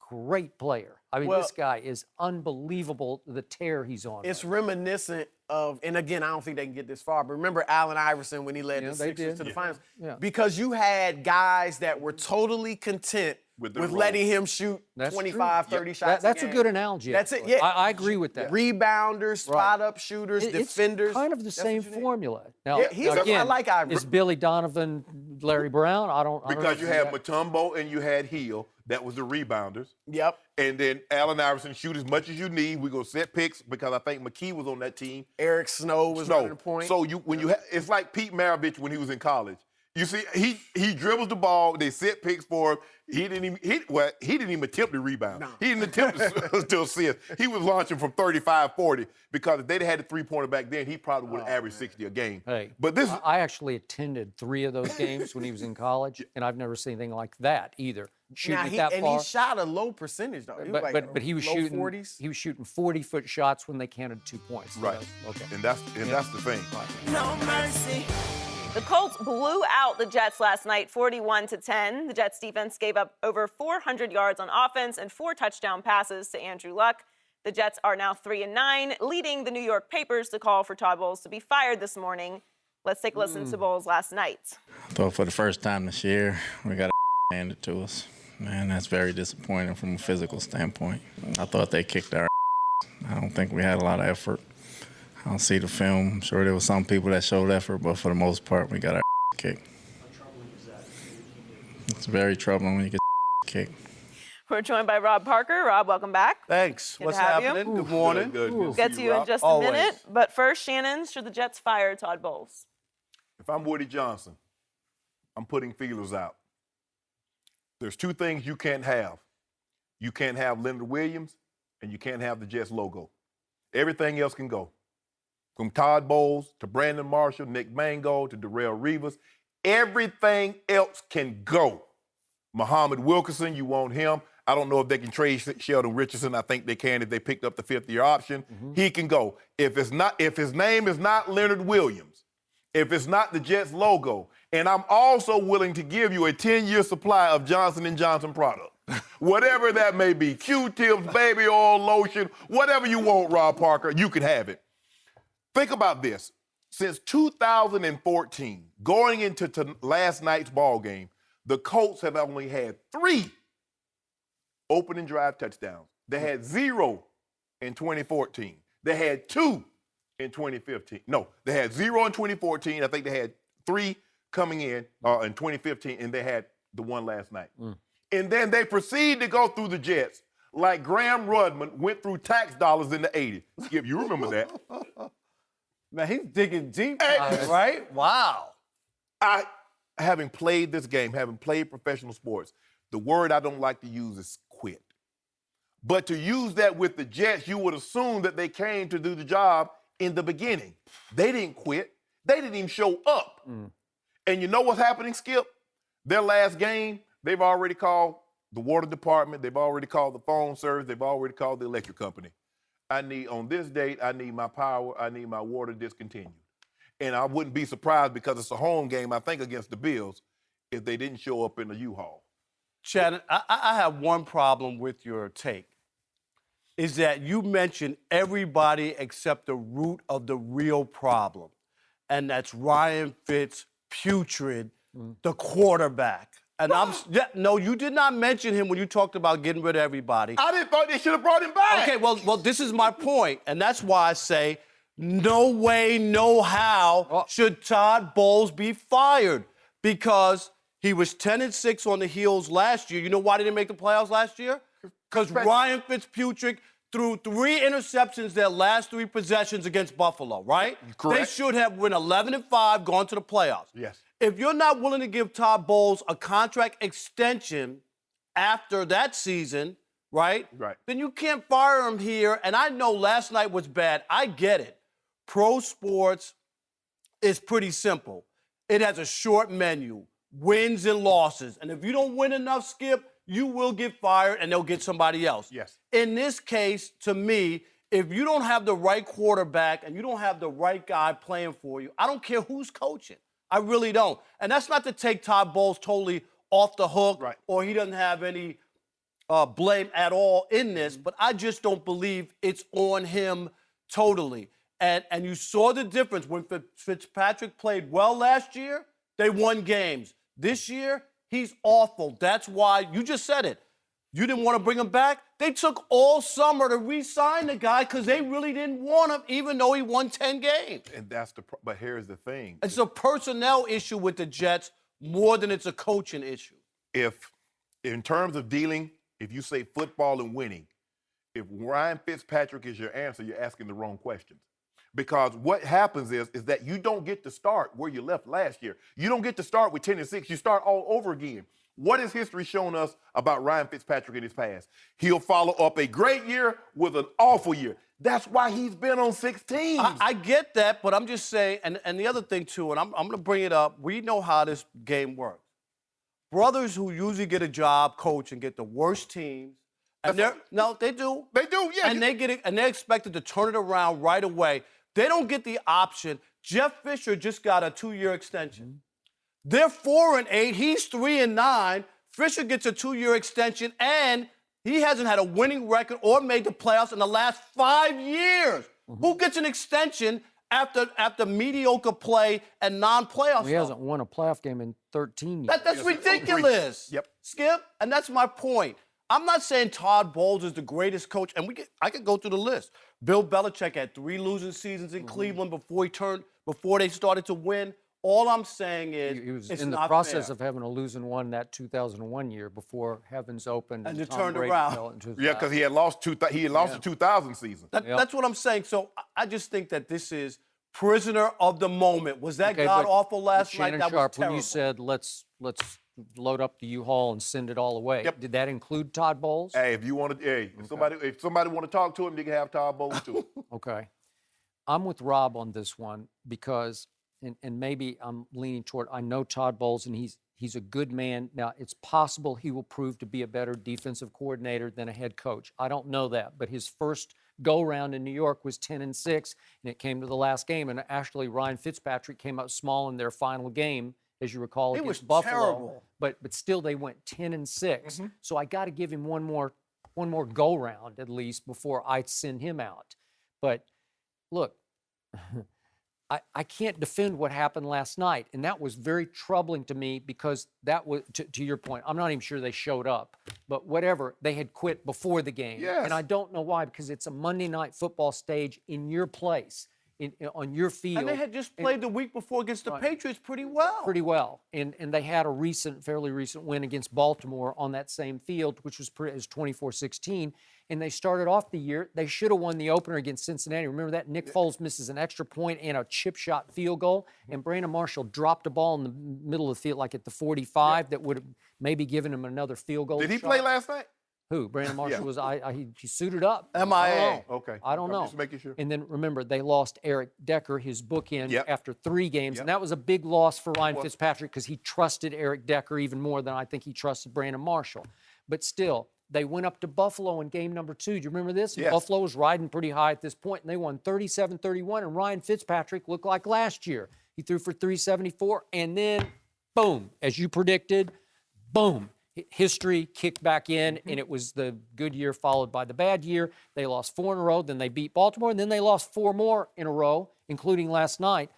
great player. I mean, this guy is unbelievable, the tear he's on. It's reminiscent of, and again, I don't think they can get this far, but remember Allen Iverson when he led the Sixers to the finals? Yeah. Because you had guys that were totally content with letting him shoot 25, 30 shots That's a good analogy. That's it, yeah. I agree with that. Rebounders, spot-up shooters, defenders. It's kind of the same formula. Now, I like Iverson. Is Billy Donovan Larry Brown? I don't Because you had Mutombo and you had Hill. That was the rebounders. Yep. And then Allen Iverson, shoot as much as you need. We go set picks because I think McKee was on that team. Eric Snow was running the point. So it's like Pete Maravich when he was in college. You see, he dribbles the ball. They set picks for him. He didn't even attempt to rebound. No. He didn't attempt to assist. He was launching from 35, 40 because if they'd had a 3-pointer back then, he probably would have averaged 60 a game. Hey, but I actually attended 3 of those games when he was in college, and I've never seen anything like that either. Shooting that far. And he shot a low percentage though. But he was shooting 40s. He was shooting 40-foot shots when they counted 2 points. Right. Okay. And that's the thing. Right. No mercy. The Colts blew out the Jets last night, 41-10. The Jets defense gave up over 400 yards on offense and 4 touchdown passes to Andrew Luck. The Jets are now 3-9, leading the New York papers to call for Todd Bowles to be fired this morning. Let's take a listen to Bowles last night. I thought for the first time this year, we got handed to us. Man, that's very disappointing from a physical standpoint. I thought they kicked our I don't think we had a lot of effort. I don't see the film. I'm sure there were some people that showed effort, but for the most part, we got our kicked. It's very troubling when you get kicked. We're joined by Rob Parker. Rob, welcome back. Thanks. Good What's to have happening? you. Good morning. Good. We'll get to you in just a minute. But first, Shannon, should the Jets fire Todd Bowles? If I'm Woody Johnson, I'm putting feelers out. There's 2 things you can't have. You can't have Leonard Williams, and you can't have the Jets logo. Everything else can go. From Todd Bowles to Brandon Marshall, Nick Mangold to Darrell Rivas, everything else can go. Muhammad Wilkerson, you want him. I don't know if they can trade Sheldon Richardson. I think they can if they picked up the 5th-year option. He can go. If his name is not Leonard Williams, if it's not the Jets logo, and I'm also willing to give you a 10-year supply of Johnson & Johnson product. Whatever that may be, Q-tips, baby oil, lotion, whatever you want, Rob Parker, you can have it. Think about this. Since 2014, going into last night's ball game, the Colts have only had 3 opening drive touchdowns. They had 0 in 2014. They had 2 in 2015. No, they had 0 in 2014. I think they had 3 coming in 2015, and they had the one last night. And then they proceed to go through the Jets like Graham Rudman went through tax dollars in the 80s. Skip, you remember that. Man, he's digging deep, right? Wow. Having played this game, having played professional sports, the word I don't like to use is quit. But to use that with the Jets, you would assume that they came to do the job in the beginning. They didn't quit. They didn't even show up. And you know what's happening, Skip? Their last game, they've already called the water department. They've already called the phone service. They've already called the electric company. On this date, I need my power. I need my water discontinued. And I wouldn't be surprised because it's a home game, I think, against the Bills, if they didn't show up in the U-Haul. Shannon, I have one problem with your take, is that you mentioned everybody except the root of the real problem, and that's Ryan Fitzpatrick, the quarterback. And no, you did not mention him when you talked about getting rid of everybody. I didn't think they should have brought him back. Okay, well, this is my point, and that's why I say no way, no how should Todd Bowles be fired, because he was 10-6 on the heels last year. You know why they didn't make the playoffs last year? Because Ryan Fitzpatrick threw 3 interceptions their last 3 possessions against Buffalo, right? Correct. They should have went 11-5, gone to the playoffs. Yes. If you're not willing to give Todd Bowles a contract extension after that season, right? Right. Then you can't fire him here. And I know last night was bad. I get it. Pro sports is pretty simple. It has a short menu, wins and losses. And if you don't win enough, Skip, you will get fired and they'll get somebody else. Yes. In this case, to me, if you don't have the right quarterback and you don't have the right guy playing for you, I don't care who's coaching. I really don't. And that's not to take Todd Bowles totally off the hook, or he doesn't have any blame at all in this, but I just don't believe it's on him totally. And you saw the difference. When Fitzpatrick played well last year, they won games. This year, he's awful. That's why, you just said it, you didn't want to bring him back. They took all summer to re-sign the guy because they really didn't want him, even though he won 10 games. And but here's the thing. It's a personnel issue with the Jets more than it's a coaching issue. If, in terms of dealing, if you say football and winning, if Ryan Fitzpatrick is your answer, you're asking the wrong questions. Because what happens is that you don't get to start where you left last year. You don't get to start with 10-6. You start all over again. What has history shown us about Ryan Fitzpatrick in his past? He'll follow up a great year with an awful year. That's why he's been on 6 teams. I get that, but I'm just saying, and the other thing too, and I'm going to bring it up, we know how this game works. Brothers who usually get a job coaching get the worst teams. And they do. They do, yeah. And they're expected to turn it around right away. They don't get the option. Jeff Fisher just got a 2-year extension. They're 4-8. He's 3-9. Fisher gets a 2-year extension, and he hasn't had a winning record or made the playoffs in the last 5 years. Who gets an extension after mediocre play and non-playoff He hasn't won a playoff game in 13 years. That's ridiculous. Yep. Skip, and that's my point. I'm not saying Todd Bowles is the greatest coach, and I could go through the list. Bill Belichick had 3 losing seasons in Cleveland before they started to win. All I'm saying is he was it's in the not process fair. of having a losing one that 2001 year before heavens opened And it Tom turned Brady around. fell into his Yeah, lap. because he had lost the 2000 season. That's what I'm saying. So I just think that this is prisoner of the moment. Was that Okay, god but awful last Shannon night? That Sharpe, was terrible. when you said let's load up the U-Haul and send it all away, Yep. did that include Todd Bowles? Hey, if you want to, if somebody want to talk to him, you can have Todd Bowles too. Okay. I'm with Rob on this one because, and maybe I'm leaning toward, I know Todd Bowles and he's a good man. Now, it's possible he will prove to be a better defensive coordinator than a head coach. I don't know that, but his first go-round in New York was 10-6, and it came to the last game, and actually Ryan Fitzpatrick came up small in their final game, as you recall, He against was Buffalo. terrible. But still, they went 10-6. So I got to give him one more go-round at least before I send him out. But look, I can't defend what happened last night, and that was very troubling to me because that was, to your point, I'm not even sure they showed up, but whatever, they had quit before the game. Yes. And I don't know why, because it's a Monday Night Football stage in your place. on your field. And they had just played the week before against the Patriots pretty well. Pretty well. And they had a fairly recent win against Baltimore on that same field, which was 24-16. And they started off the year. They should have won the opener against Cincinnati. Remember that? Nick Foles misses an extra point and a chip shot field goal. And Brandon Marshall dropped a ball in the middle of the field, like at the 45, that would have maybe given him another field goal. Did he play last night? Who? Brandon Marshall was. He suited up. MIA. Okay. I don't know. Just making sure. And then remember, they lost Eric Decker, his bookend, after 3 games. Yep. And that was a big loss for Ryan Fitzpatrick because he trusted Eric Decker even more than I think he trusted Brandon Marshall. But still, they went up to Buffalo in game number 2. Do you remember this? Yes. Buffalo was riding pretty high at this point, and they won 37-31. And Ryan Fitzpatrick looked like last year. He threw for 374, and then, boom, as you predicted, boom. History kicked back in, and it was the good year followed by the bad year. They lost 4 in a row, then they beat Baltimore, and then they lost 4 more in a row, including last night.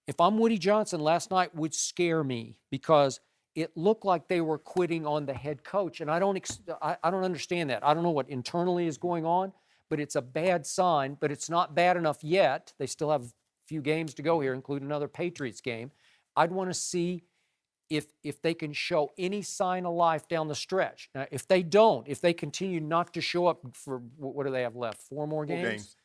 If I'm Woody Johnson, last night would scare me because it looked like they were quitting on the head coach, and I don't understand that. I don't know what internally is going on, but it's a bad sign, but it's not bad enough yet. They still have a few games to go here, including another Patriots game. I'd want to see if they can show any sign of life down the stretch. Now, if they don't, if they continue not to show up for, what do they have left, 4 more games? 4 games.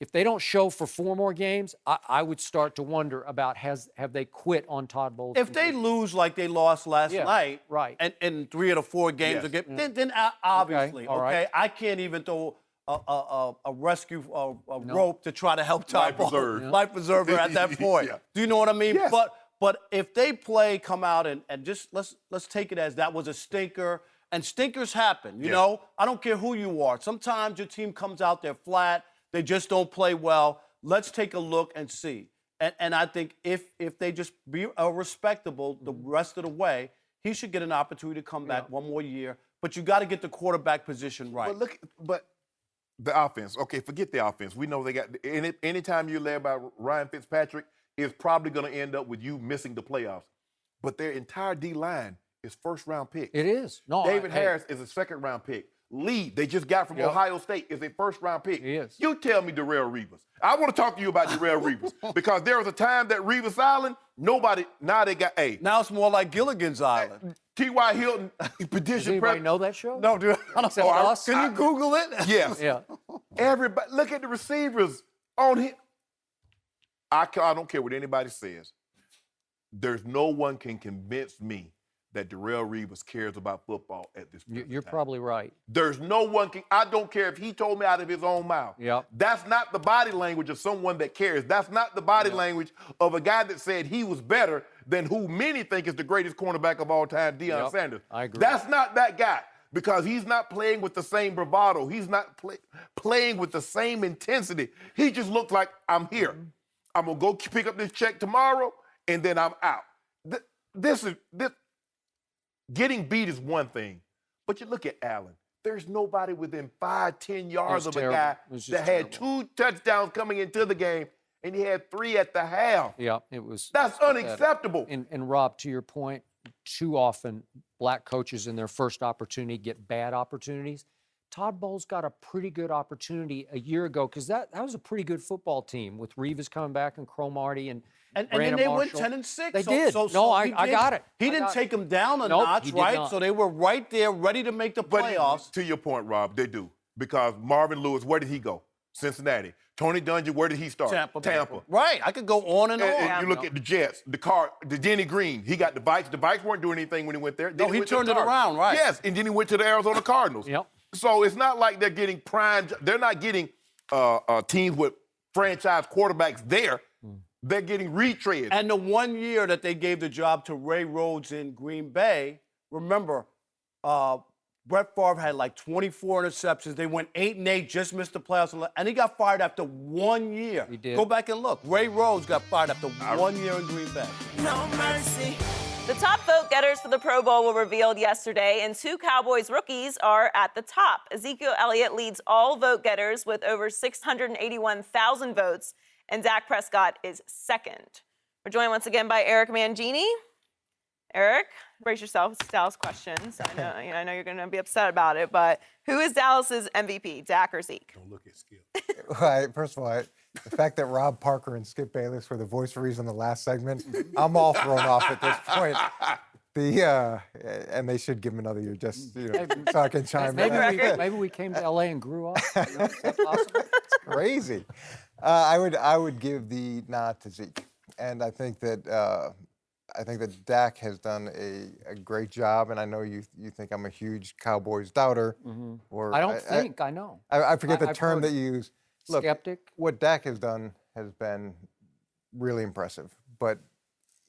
If they don't show for 4 more games, I would start to wonder about have they quit on Todd Bowles? If they lose like they lost last night, right, and 3 of the 4 games again, then obviously, right. I can't even throw a rescue rope to try to help Todd Bowles. Life preserver at that point. Do you know what I mean? Yes. But if they come out and just let's take it as that was a stinker, and stinkers happen. You know, I don't care who you are. Sometimes your team comes out there flat. They just don't play well. Let's take a look and see. And I think if they just be respectable the rest of the way, he should get an opportunity to come back 1 more year. But you got to get the quarterback position right. But the offense. Okay, forget the offense. We know they got anytime you're led by Ryan Fitzpatrick, it's probably going to end up with you missing the playoffs. But their entire D-line is first-round pick. It is. No, David Harris is a second-round pick. Lee, they just got from Ohio State, is a first-round pick. He is. You tell me Darrelle Revis. I want to talk to you about Darrelle Revis because there was a time that Revis Island, now they got Now it's more like Gilligan's Island. T.Y. Hilton, Does petition anybody know that show? No, dude. Except us? Can you Google it? Yes. Yeah. Everybody, look at the receivers on him. I don't care what anybody says. There's no one can convince me that Darrelle Revis cares about football at this point. You're probably right. There's no one I don't care if he told me out of his own mouth. Yep. That's not the body language of someone that cares. That's not the body language of a guy that said he was better than who many think is the greatest cornerback of all time, Deion Sanders. I agree. That's not that guy because he's not playing with the same bravado. He's not playing with the same intensity. He just looks like, I'm here. I'm going to go pick up this check tomorrow, and then I'm out. This getting beat is one thing, but you look at Allen. There's nobody within 5-10 yards of a guy that had 2 touchdowns coming into the game, and he had 3 at the half. Yeah, it was. That's unacceptable. And Rob, to your point, too often black coaches in their first opportunity get bad opportunities. Todd Bowles got a pretty good opportunity a year ago because that was a pretty good football team with Revis coming back and Cromartie and then Brandon they Marshall. went 10-6. They did. I got it. He didn't take them down a Nope, notch, he did right? not. So they were right there, ready to make the playoffs. To your point, Rob, they do. Because Marvin Lewis, where did he go? Cincinnati. Tony Dungy, where did he start? Tampa. Right. I could go on and on. And you look at the Jets, the Denny Green. He got the Vikes. The Vikes weren't doing anything when he went there. No, he turned it around, right? Yes, and then he went to the Arizona Cardinals. Yep. So it's not like they're getting prime. They're not getting teams with franchise quarterbacks there. They're getting retreads. And the 1 year that they gave the job to Ray Rhodes in Green Bay, remember, Brett Favre had like 24 interceptions. They went 8-8, just missed the playoffs, and he got fired after 1 year. He did. Go back and look. Ray Rhodes got fired after 1 year in Green Bay. No mercy. The top vote getters for the Pro Bowl were revealed yesterday, and 2 Cowboys rookies are at the top. Ezekiel Elliott leads all vote getters with over 681,000 votes, and Dak Prescott is second. We're joined once again by Eric Mangini. Eric, brace yourself. It's Dallas questions. I know you're going to be upset about it, but who is Dallas's MVP, Dak or Zeke? Don't look at skill. Right. First of all, The fact that Rob Parker and Skip Bayless were the voice for reason in the last segment, I'm all thrown off at this point. And they should give him another year, just so I can chime in. Maybe we came to LA and grew up. Is that possible? It's crazy. I would give the nod to Zeke, and I think that Dak has done a great job. And I know you think I'm a huge Cowboys doubter. I don't think I know. I forget the term that you use. Look, skeptic. What Dak has done has been really impressive, but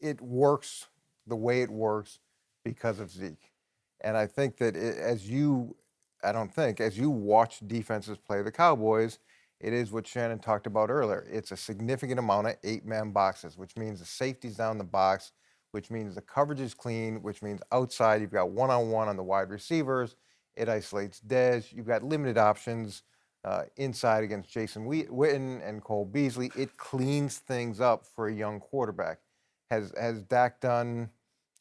it works the way it works because of Zeke. And I think that as you watch defenses play the Cowboys, it is what Shannon talked about earlier. It's a significant amount of 8-man boxes, which means the safety's down the box, which means the coverage is clean, which means outside you've got one-on-one on the wide receivers. It isolates Dez. You've got limited options inside against Jason Witten and Cole Beasley. It cleans things up for a young quarterback. Has Dak done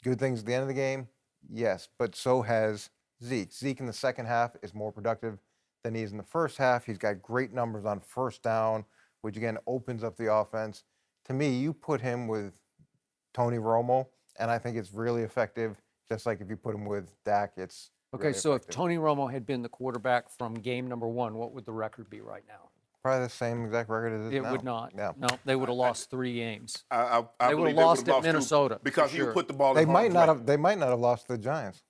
good things at the end of the game? Yes, but so has Zeke. Zeke in the second half is more productive than he is in the first half. He's got great numbers on first down, which again opens up the offense. To me, you put him with Tony Romo, and I think it's really effective. Just like if you put him with Dak, it's okay. Really so effective. if Tony Romo had been the quarterback from game number 1, what would the record be right now? Probably the same exact record as it is now. It would not. Yeah. No, they would have lost 3 games. I They would believe have lost at 2 Minnesota, because for he sure. put the ball. They in might harm's not way. have. They might not have lost to the Giants.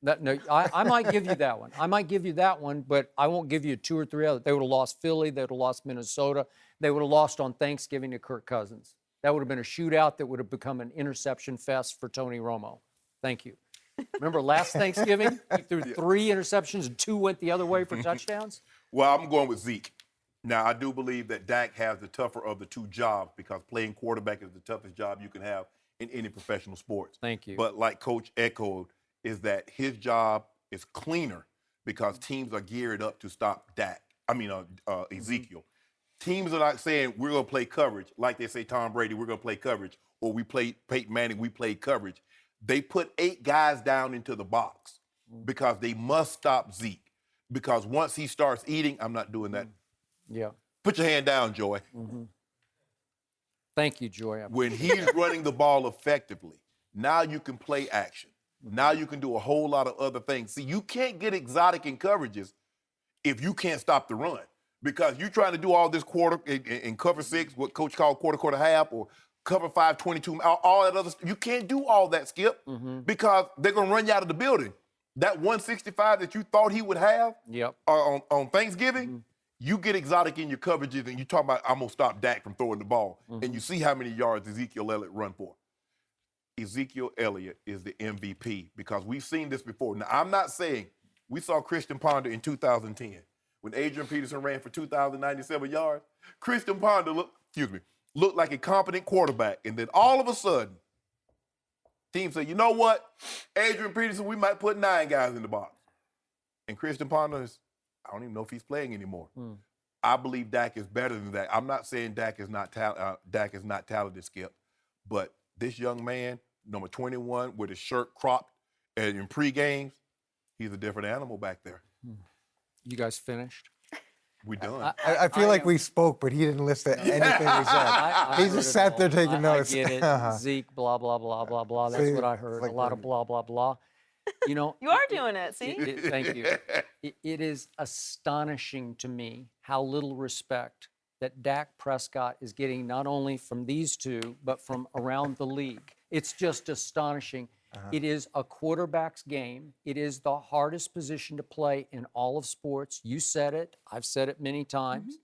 I might give you that one. I might give you that one, but I won't give you 2 or 3 others. They would have lost Philly. They would have lost Minnesota. They would have lost on Thanksgiving to Kirk Cousins. That would have been a shootout that would have become an interception fest for Tony Romo. Thank you. Remember last Thanksgiving? He threw 3 interceptions and 2 went the other way for touchdowns? Well, I'm going with Zeke. Now, I do believe that Dak has the tougher of the 2 jobs because playing quarterback is the toughest job you can have in any professional sports. Thank you. But like Coach echoed, is that his job is cleaner because teams are geared up to stop Ezekiel. Teams are not saying we're going to play coverage like they say Tom Brady, we're going to play coverage, or we play Peyton Manning, we play coverage. They put 8 guys down into the box because they must stop Zeke. Because once he starts eating, I'm not doing that. Yeah. Put your hand down, Joy. Thank you, Joy. When he's running the ball effectively, now you can play action. Now you can do a whole lot of other things. See, you can't get exotic in coverages if you can't stop the run. Because you're trying to do all this quarter in cover 6, what Coach called quarter half, or cover 5, 22, all that other stuff. You can't do all that, Skip, because they're going to run you out of the building. That 165 that you thought he would have on Thanksgiving, you get exotic in your coverages and you talk about, I'm going to stop Dak from throwing the ball. And you see how many yards Ezekiel Elliott run for. Ezekiel Elliott is the MVP because we've seen this before. Now, I'm not saying we saw Christian Ponder in 2010 when Adrian Peterson ran for 2,097 yards. Christian Ponder looked like a competent quarterback. And then all of a sudden, teams say, you know what? Adrian Peterson, we might put 9 guys in the box. And Christian Ponder I don't even know if he's playing anymore. I believe Dak is better than that. I'm not saying Dak is not talented, Skip, but this young man, number 21, with his shirt cropped and in pre-games, he's a different animal back there. You guys finished? We done. I feel like we spoke, but he didn't listen to anything we said. He just sat there taking notes. I get it. Zeke, blah, blah, blah, blah, blah. That's what I heard. A lot of blah, blah, blah. You know, You are doing it, see? Thank you. It is astonishing to me how little respect that Dak Prescott is getting, not only from these 2, but from around the league. It's just astonishing. It is a quarterback's game. It is the hardest position to play in all of sports. You said it. I've said it many times.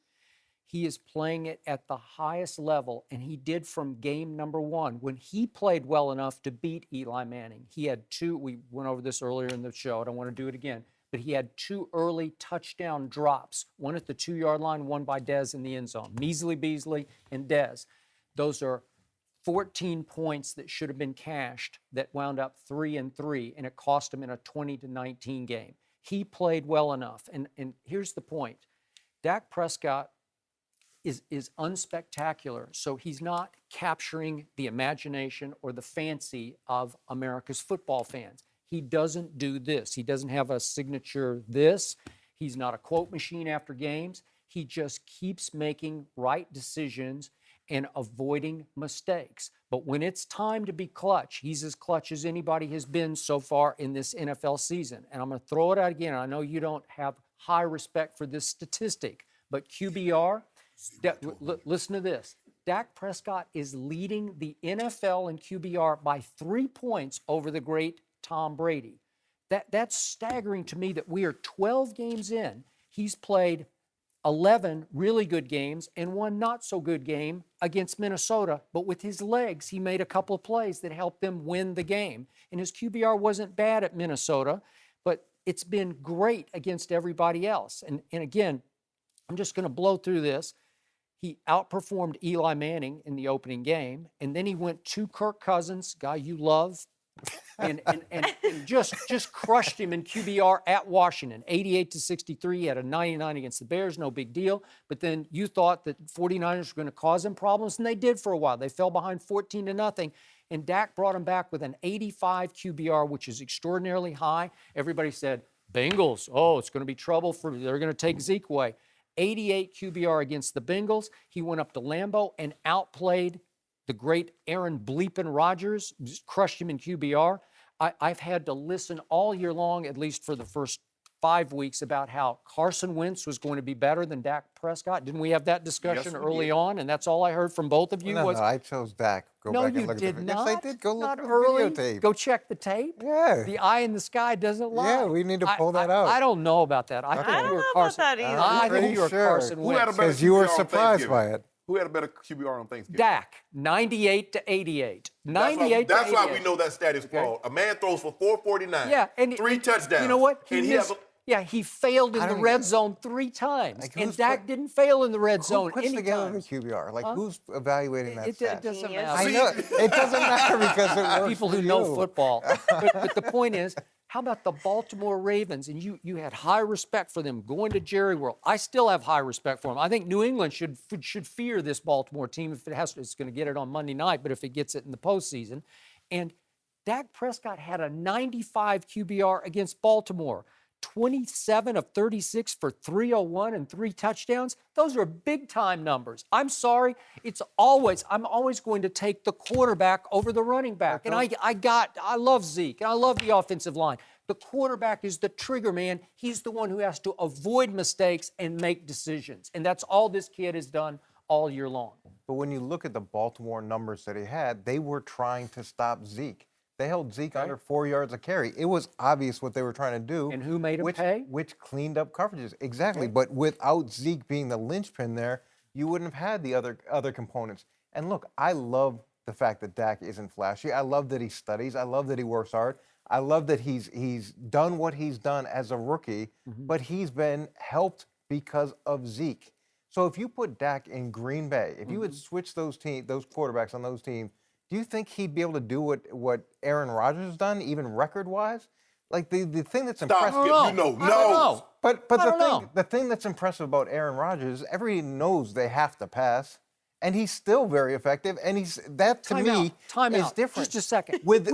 He is playing it at the highest level, and he did from game number 1 when he played well enough to beat Eli Manning. He had 2, we went over this earlier in the show, I don't want to do it again, but he had 2 early touchdown drops, one at the 2-yard line, one by Dez in the end zone. Measly Beasley and Dez. Those are 14 points that should have been cashed that wound up 3-3, and it cost him in a 20-19 game. He played well enough, and here's the point. Dak Prescott is unspectacular, so he's not capturing the imagination or the fancy of America's football fans. He doesn't do this. He doesn't have a signature this. He's not a quote machine after games. He just keeps making right decisions and avoiding mistakes. But when it's time to be clutch, he's as clutch as anybody has been so far in this NFL season. And I'm going to throw it out again. I know you don't have high respect for this statistic, but QBR, listen to this. Dak Prescott is leading the NFL in QBR by 3 points over the great Tom Brady. That's staggering to me that we are 12 games in. He's played 11 really good games and one not so good game against Minnesota, but with his legs, he made a couple of plays that helped them win the game. And his QBR wasn't bad at Minnesota, but it's been great against everybody else. And again, I'm just going to blow through this. He outperformed Eli Manning in the opening game, and then he went to Kirk Cousins, guy you love, and just crushed him in QBR at Washington, 88-63. He had a 99 against the Bears, no big deal. But then you thought that 49ers were going to cause him problems, and they did for a while. They fell behind 14-0, and Dak brought him back with an 85 QBR, which is extraordinarily high. Everybody said, Bengals, it's going to be trouble they're going to take Zeke away. 88 QBR against the Bengals. He went up to Lambeau and outplayed the great Aaron Bleepin Rodgers, just crushed him in QBR. I've had to listen all year long, at least for the first 5 weeks, about how Carson Wentz was going to be better than Dak Prescott. Didn't we have that discussion early on? And that's all I heard from both of you. No, I chose Dak. Go back and look at the video. Not. Yes, I did. Go look Not at the early. videotape. Go check the tape. Yeah. The eye in the sky doesn't lie. Yeah, we need to pull that out. I don't know about that. I think you were Carson. I think you were Carson Wentz. Because you were surprised by it. Who had a better QBR on Thanksgiving? Dak, 98-88. That's why we know that stat is flawed. A man throws for 449. Yeah, and 3 touchdowns. You know what? He failed in the red zone 3 times. And Dak didn't fail in the red zone Who puts together the QBR? Who's evaluating that stat? It doesn't matter. I know. It doesn't matter because it works people who know football. But the point is, how about the Baltimore Ravens? And you had high respect for them going to Jerry World. I still have high respect for them. I think New England should fear this Baltimore team if it has to. It's going to get it on Monday night, but if it gets it in the postseason. And Dak Prescott had a 95 QBR against Baltimore. 27 of 36 for 301 and 3 touchdowns. Those are big-time numbers. I'm sorry. I'm always going to take the quarterback over the running back. And I love Zeke, and I love the offensive line. The quarterback is the trigger man. He's the one who has to avoid mistakes and make decisions. And that's all this kid has done all year long. But when you look at the Baltimore numbers that he had, they were trying to stop Zeke. They held Zeke under 4 yards a carry. It was obvious what they were trying to do. And who made him pay? Which cleaned up coverages. Exactly. But without Zeke being the linchpin there, you wouldn't have had the other components. And look, I love the fact that Dak isn't flashy. I love that he studies. I love that he works hard. I love that he's done what he's done as a rookie, but he's been helped because of Zeke. So if you put Dak in Green Bay, if you would switch those quarterbacks on those teams, do you think he'd be able to do what Aaron Rodgers has done, even record-wise? Like the thing that's impressive. No. But the thing that's impressive about Aaron Rodgers is everybody knows they have to pass, and he's still very effective. And Time out. Just a second. With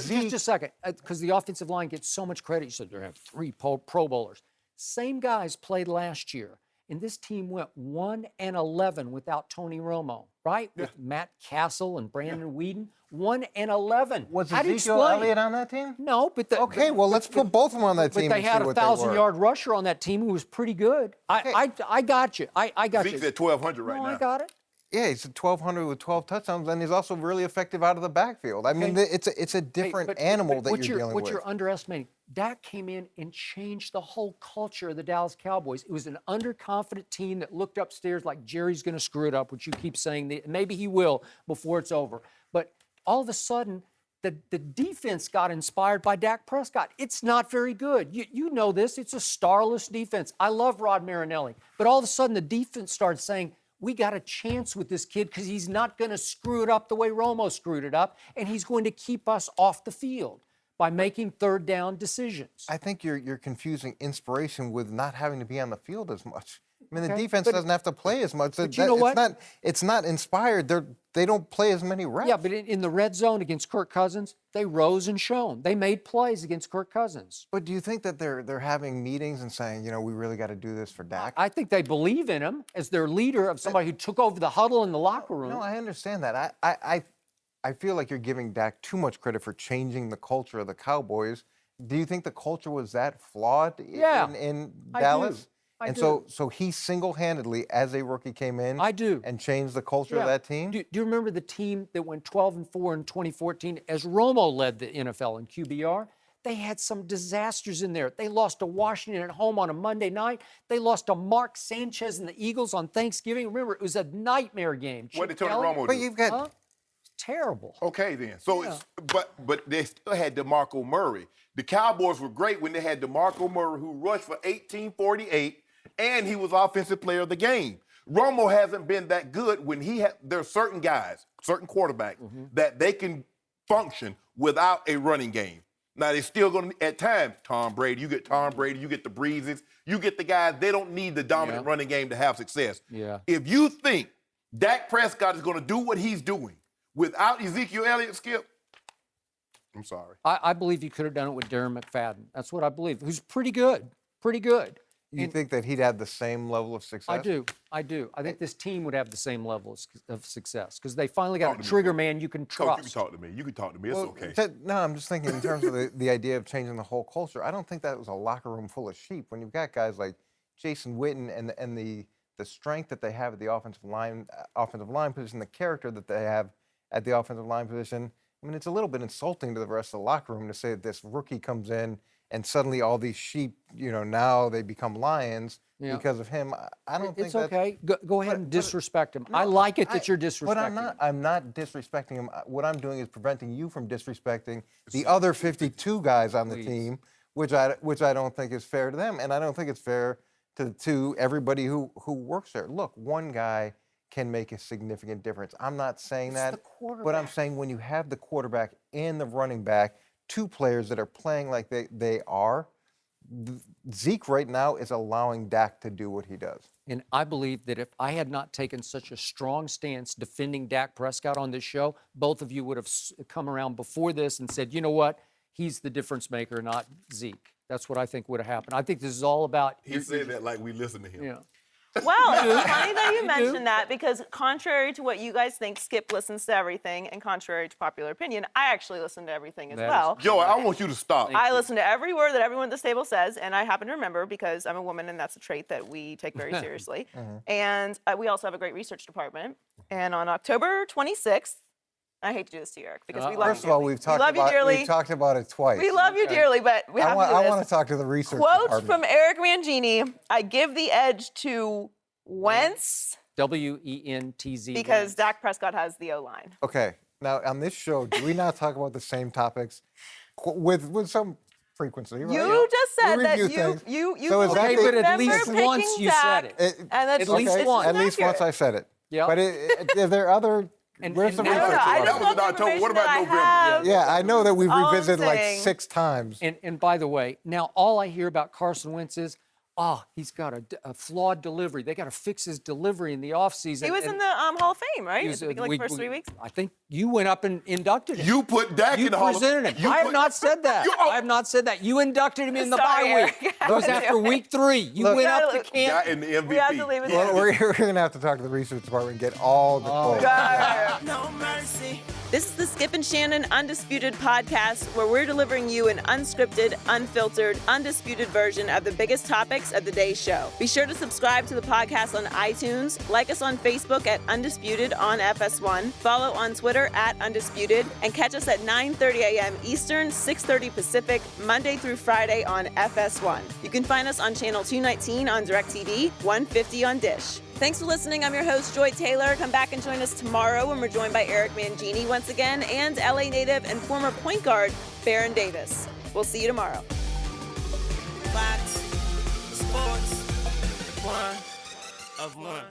Zeke, just a second, because the offensive line gets so much credit. You said they have 3 Pro Bowlers. Same guys played last year. And this team went 1-11 without Tony Romo, right? Yeah. With Matt Castle and Brandon Weeden. 1-11. Was Ezekiel Elliott on that team? No, but let's put both of them on that team. But they had a 1,000-yard rusher on that team who was pretty good. I got you. I got you. Zeke's at 1,200 right now. I got it. Yeah, he's at 1,200 with 12 touchdowns, and he's also really effective out of the backfield. I mean, it's a different animal that you're dealing with. What you're underestimating, Dak came in and changed the whole culture of the Dallas Cowboys. It was an underconfident team that looked upstairs like Jerry's going to screw it up, which you keep saying. Maybe he will before it's over. But all of a sudden, the defense got inspired by Dak Prescott. It's not very good. You know this. It's a starless defense. I love Rod Marinelli. But all of a sudden, the defense started saying, we got a chance with this kid because he's not going to screw it up the way Romo screwed it up, and he's going to keep us off the field by making third down decisions. I think you're confusing inspiration with not having to be on the field as much. I mean, the defense doesn't have to play as much. But you know what? It's not inspired. They don't play as many reps. Yeah, but in the red zone against Kirk Cousins, they rose and shone. They made plays against Kirk Cousins. But do you think that they're having meetings and saying, we really got to do this for Dak? I think they believe in him as their leader, of somebody who took over the huddle in the locker room. No, I understand that. I feel like you're giving Dak too much credit for changing the culture of the Cowboys. Do you think the culture was that flawed in Dallas? I And do. so he single-handedly, as a rookie, came in and changed the culture of that team? Do you remember the team that went 12-4 in 2014 as Romo led the NFL in QBR? They had some disasters in there. They lost to Washington at home on a Monday night. They lost to Mark Sanchez and the Eagles on Thanksgiving. Remember, it was a nightmare game. What did Tony Romo do? But you've got... Huh? Terrible. Okay, then. So, but they still had DeMarco Murray. The Cowboys were great when they had DeMarco Murray, who rushed for 1848, and he was Offensive Player of the Game. Romo hasn't been that good when there are certain guys, certain quarterbacks, that they can function without a running game. Now, they're still going to, at times, Tom Brady, you get the Breezes, you get the guys, they don't need the dominant running game to have success. Yeah. If you think Dak Prescott is going to do what he's doing without Ezekiel Elliott, Skip, I'm sorry. I believe you could have done it with Darren McFadden. That's what I believe. Who's pretty good. Pretty good. You think that he'd have the same level of success? I do. I think this team would have the same level of success because they finally got a trigger man you can trust. Coach, you can talk to me. You can talk to me. It's okay. No, I'm just thinking in terms of the idea of changing the whole culture. I don't think that was a locker room full of sheep. When you've got guys like Jason Witten and the strength that they have at the offensive line position, the character that they have at the offensive line position, I mean, it's a little bit insulting to the rest of the locker room to say that this rookie comes in and suddenly all these sheep, now they become lions because of him. I don't think it's okay. Go ahead and disrespect him. No, I like it that you're disrespecting him. But I'm not disrespecting him. What I'm doing is preventing you from disrespecting the other 52 guys on the team, which I don't think is fair to them, and I don't think it's fair to everybody who works there. Look, one guy can make a significant difference. I'm not saying that, but I'm saying when you have the quarterback and the running back, two players that are playing like they are, Zeke right now is allowing Dak to do what he does. And I believe that if I had not taken such a strong stance defending Dak Prescott on this show, both of you would have come around before this and said, you know what, he's the difference maker, not Zeke. That's what I think would have happened. I think this is all about... He said that like we listen to him. Yeah. Well, it's funny that you mentioned that because contrary to what you guys think, Skip listens to everything, and contrary to popular opinion, I actually listen to everything as well. Joey, I want you to stop. I listen to every word that everyone at this table says, and I happen to remember because I'm a woman, and that's a trait that we take very seriously. And we also have a great research department. And on October 26th, I hate to do this to you, Eric, because we love you dearly. First of all, we've talked about it twice. We love you dearly, but we have to do this. I want to talk to the research department. Quote from Eric Mangini, I give the edge to Wentz. W-E-N-T-Z. Because Dak Prescott has the O-line. Okay. Now, on this show, do we not talk about the same topics with some frequency? Right? You just said that you so is that but at least once you said it. At least once. At least once I said it. Yeah. But are there other... Where's the research? That was in October. What about November? Yeah, I know that we've revisited like 6 times. And by the way, now all I hear about Carson Wentz is, he's got a flawed delivery. They got to fix his delivery in the offseason. He was in the Hall of Fame, right? At the first 3 weeks? I think you went up and inducted him. You put Dak in the Hall of Fame. You presented him. I have not said that. I have not said that. You inducted him in the bye week. It was after week 3. You went up to camp. Got in the MVP. We have to leave it there. We're going to have to talk to the research department and get all the quotes. No mercy. This is the Skip and Shannon Undisputed podcast, where we're delivering you an unscripted, unfiltered, undisputed version of the biggest topics of the day's show. Be sure to subscribe to the podcast on iTunes, like us on Facebook at Undisputed on FS1, follow on Twitter at Undisputed, and catch us at 9:30 a.m. Eastern, 6:30 Pacific, Monday through Friday on FS1. You can find us on channel 219 on DirecTV, 150 on Dish. Thanks for listening. I'm your host, Joy Taylor. Come back and join us tomorrow when we're joined by Eric Mangini once again and LA native and former point guard, Baron Davis. We'll see you tomorrow. Fox Sports 1 of 1.